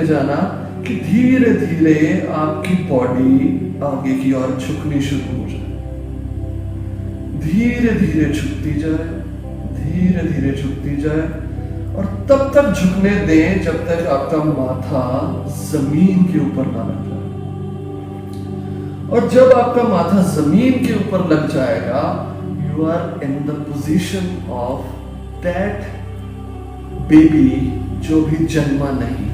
जाना कि धीरे धीरे आपकी बॉडी आगे की ओर झुकनी शुरू हो जाए। धीरे धीरे झुकती जाए, धीरे धीरे झुकती जाए और तब तक झुकने दें जब तक आपका माथा जमीन के ऊपर ना लग जाए। और जब आपका माथा जमीन के ऊपर लग जाएगा, you are in the position of that baby जो भी जन्मा नहीं,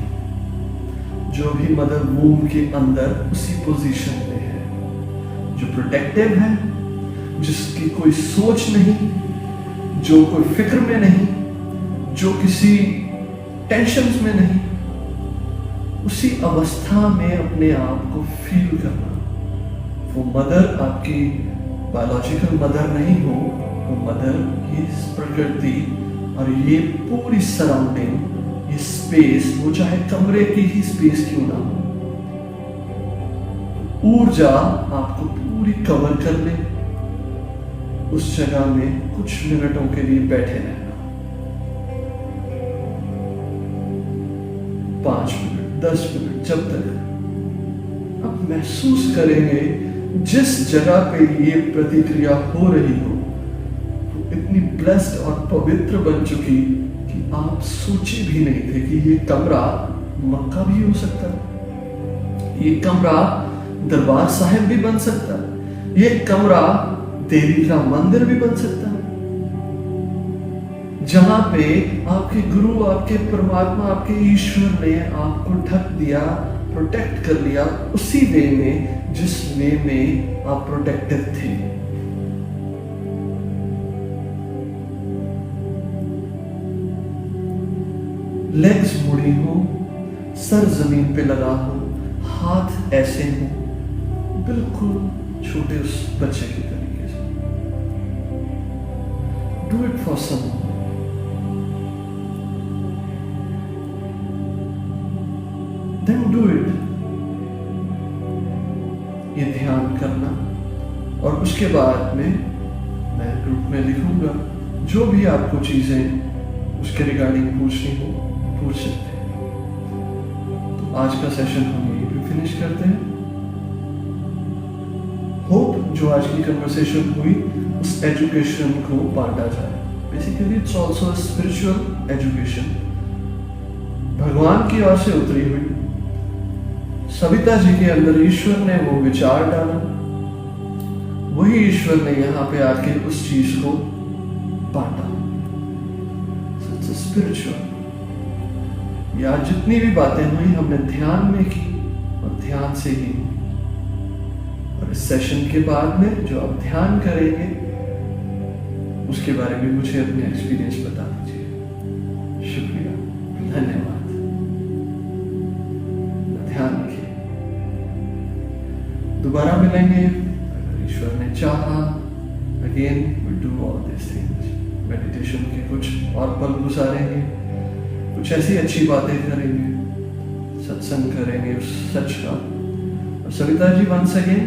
जो भी मदर वूम के अंदर उसी पोजीशन में है, जो प्रोटेक्टिव है, जिसकी कोई सोच नहीं, जो कोई फिक्र में नहीं, जो किसी टेंशन में नहीं, उसी अवस्था में अपने आप को फील करना। वो मदर आपकी बायोलॉजिकल मदर नहीं हो, वो मदर ये प्रकृति और ये पूरी सराउंडिंग, ये स्पेस, वो चाहे कमरे की ही स्पेस क्यों ना हो, ऊर्जा आपको पूरी कवर कर ले। उस जगह में कुछ मिनटों के लिए बैठे रहना। 5 मिनट, 10 मिनट, जब तक आप महसूस करेंगे जिस जगह पे ये प्रतिक्रिया हो रही हो वो इतनी ब्लेस्ड और पवित्र बन चुकी कि आप सोचे भी नहीं थे कि ये कमरा मक्का भी हो सकता है, ये कमरा दरबार साहिब भी बन सकता है, ये कमरा देवी का मंदिर भी बन सकता है, जहां पे आपके गुरु, आपके परमात्मा, आपके ईश्वर ने आपको ढक दिया, प्रोटेक्ट कर लिया उसी वे में जिस वे में आप प्रोटेक्टेड थे। लेग्स मुड़ी हो, सर जमीन पे लगा हो, हाथ ऐसे हो, बिल्कुल छोटे उस बच्चे की तरीके से। Do it for some, then do it. ये ध्यान करना और उसके बाद में मैं ग्रुप में लिखूंगा जो भी आपको चीजें उसके रिगार्डिंग पूछनी हो पूछ सकते हैं। तो आज का सेशन हम यहीं पे फिनिश करते हैं। होप जो आज की कन्वर्सेशन हुई उस एजुकेशन को बांटा जाए। Basically it's also spiritual education, भगवान की ओर से उतरी हुई। सविता जी के अंदर ईश्वर ने वो विचार डाला, वही ईश्वर ने यहाँ पे आके उस चीज को बांटा। स्पिरिचुअल, या जितनी भी बातें हुई हमने ध्यान में की और ध्यान से ही। और इस सेशन के बाद में जो आप ध्यान करेंगे उसके बारे में मुझे अपने एक्सपीरियंस बता दीजिए। शुक्रिया, धन्यवाद। ध्यान रखिए, दोबारा मिलेंगे अगर ईश्वर ने चाहा। Again we do all this things. Meditation के कुछ और पल गुजारेंगे, कुछ ऐसी अच्छी बातें करेंगे, सत्संग करेंगे उस सच का। और Savita ji once again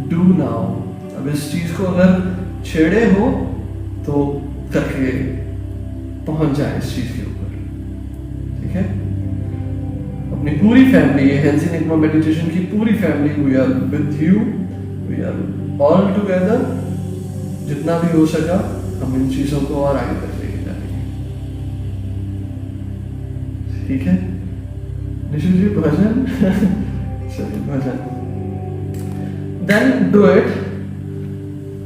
do now. अब इस चीज को अगर छेड़े हो तो करके पहुंच जाए इस चीज के ऊपर, ठीक है। अपनी पूरी फैमिली, ये हेल्थ निगमा मेडिटेशन की पूरी family, we are with you, we are all together. जितना भी हो सका हम इन चीजों को और आगे तक लेके जाएंगे, ठीक है। निशु जी भजन चलिए भजन। Then do it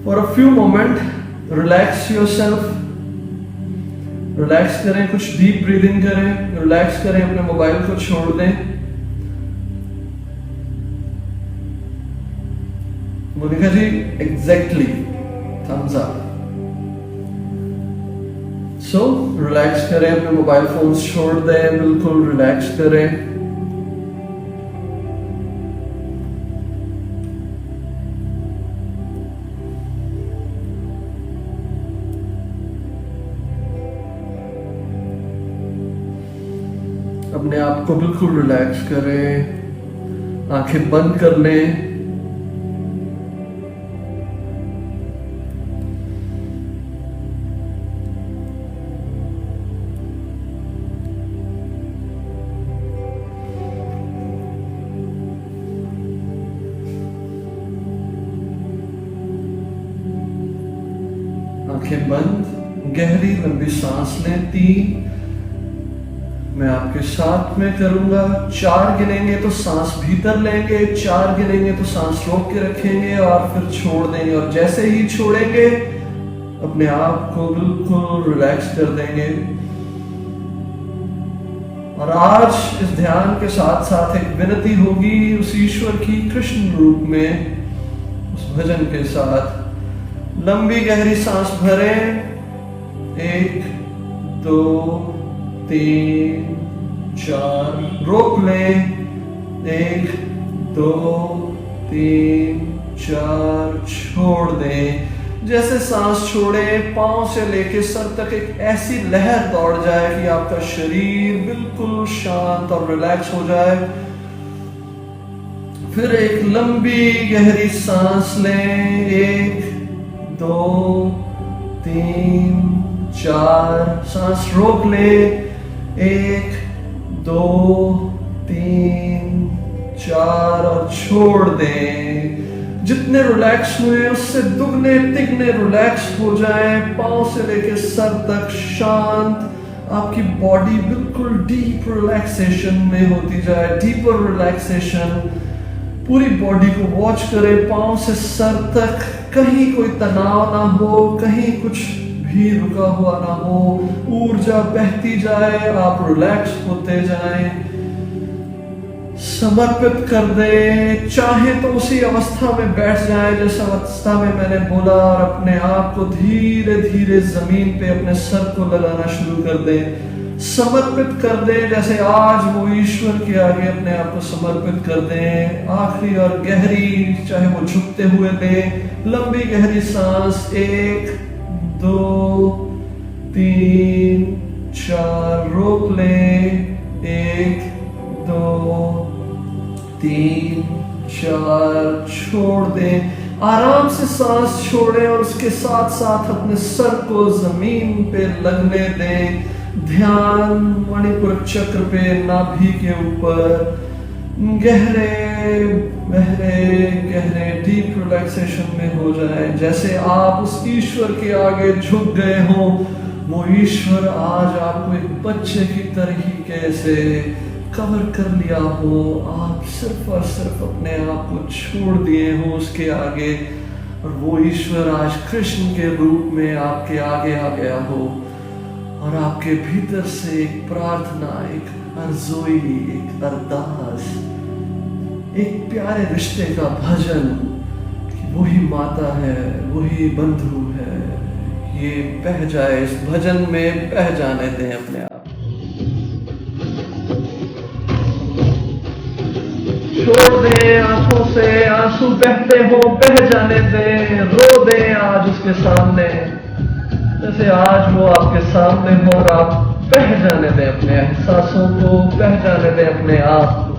for a few moments. Relax yourself. Relax करें, कुछ डीप ब्रीदिंग करें, रिलैक्स करें, अपने मोबाइल को छोड़ दें। Monika ji exactly, thumbs up. So relax करें, अपने मोबाइल फोन छोड़ दें, बिल्कुल रिलैक्स करें। अपने आप को बिल्कुल रिलैक्स करें, आंखें बंद कर लें। आंखें बंद, गहरी लंबी सांस लें। 3, मैं आपके साथ में करूंगा। 4 गिनेंगे तो सांस भीतर लेंगे, 4 गिनेंगे तो सांस रोक के रखेंगे और फिर छोड़ देंगे। और जैसे ही छोड़ेंगे अपने आप को बिल्कुल रिलैक्स कर देंगे। और आज इस ध्यान के साथ साथ एक विनती होगी उस ईश्वर की कृष्ण रूप में, उस भजन के साथ। लंबी गहरी सांस भरें, 1 2 3 4, रोक लें, 1 2 3 4, छोड़ दें। जैसे सांस छोड़े, पांव से लेके सर तक एक ऐसी लहर दौड़ जाए कि आपका शरीर बिल्कुल शांत और रिलैक्स हो जाए। फिर एक लंबी गहरी सांस लें, 1 2 तीन, चार, सांस रोक ले। एक, दो, तीन, चार और छोड़ दें। जितने रिलैक्स हुए उससे दुगने तिगने रिलैक्स हो जाएं। पांव से लेके सर तक शांत। आपकी बॉडी बिल्कुल डीप रिलैक्सेशन में होती जाए, डीपर रिलैक्सेशन। पूरी बॉडी को वॉच करें, पांव से सर तक कहीं कोई तनाव ना हो, कहीं कुछ भी रुका हुआ ना हो। ऊर्जा बहती जाए, आप रिलैक्स होते जाएं। समर्पित कर दे। चाहे तो उसी अवस्था में बैठ जाए जिस अवस्था में मैंने बोला, और अपने आप को धीरे धीरे जमीन पे अपने सर को लगाना शुरू कर दे। समर्पित कर दे, जैसे आज वो ईश्वर के आगे अपने आप को समर्पित कर दे। आखिरी और गहरी, चाहे वो झुकते हुए दे, लंबी गहरी सांस। एक, दो, तीन, चार, रोक ले। एक, दो, तीन, चार, छोड़ दें। आराम से सांस छोड़ें और उसके साथ साथ अपने सर को जमीन पे लगने दें। ध्यान मणिपुर चक्र पे, नाभि के ऊपर। गहरे गहरे गहरे डीप रिलैक्सेशन में हो जाए, जैसे आप उस ईश्वर के आगे झुक गए हो। वो ईश्वर आज आपको एक बच्चे की तरीके से कवर कर लिया हो। आप सिर्फ और सिर्फ अपने आप को छोड़ दिए हो उसके आगे, और वो ईश्वर आज कृष्ण के रूप में आपके आगे आ गया हो। और आपके भीतर से एक प्रार्थना, एक अर्ज़ोई, एक अरदास, एक प्यारे रिश्ते का भजन कि वही माता है, वही बंधु है, ये बह जाए। इस भजन में बह जाने दें अपने आप। छोड़ दें, आंखों से आंसू बहते हो, बह जाने दें। रो दें आज उसके सामने, जैसे आज वो आपके सामने हो, और आप बह जाने दें अपने एहसासों को, बह जाने दें अपने आप को।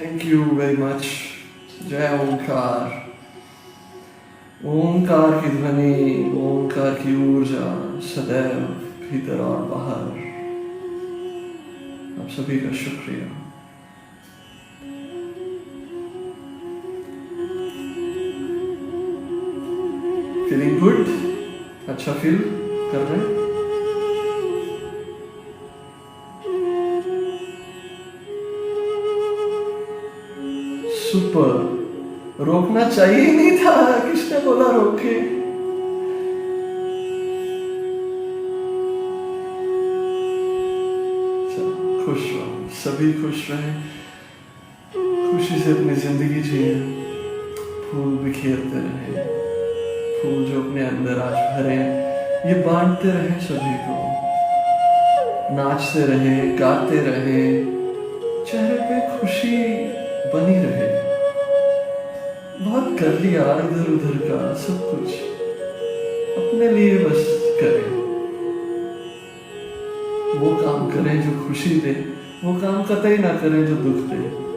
Thank you very much. जय ओंकार। ओंकार की ध्वनि, ओंकार की ऊर्जा सदैव भीतर और बाहर। आप सभी का शुक्रिया। Feeling good? अच्छा फील कर रहे हैं? सुपर। रोकना चाहिए ही नहीं था, किसने बोला रोके? खुश रहो, सभी खुश रहें, खुशी से अपनी जिंदगी जिए। फूल बिखेरते रहें, फूल जो अपने अंदर आज भरे ये बांटते रहें सभी को। नाचते रहें, गाते रहें, चेहरे पे खुशी बनी रहे। बहुत कर लिया इधर उधर का सब कुछ, अपने लिए बस करें। वो काम करें जो खुशी दे, वो काम कतई ना करें जो दुख दे।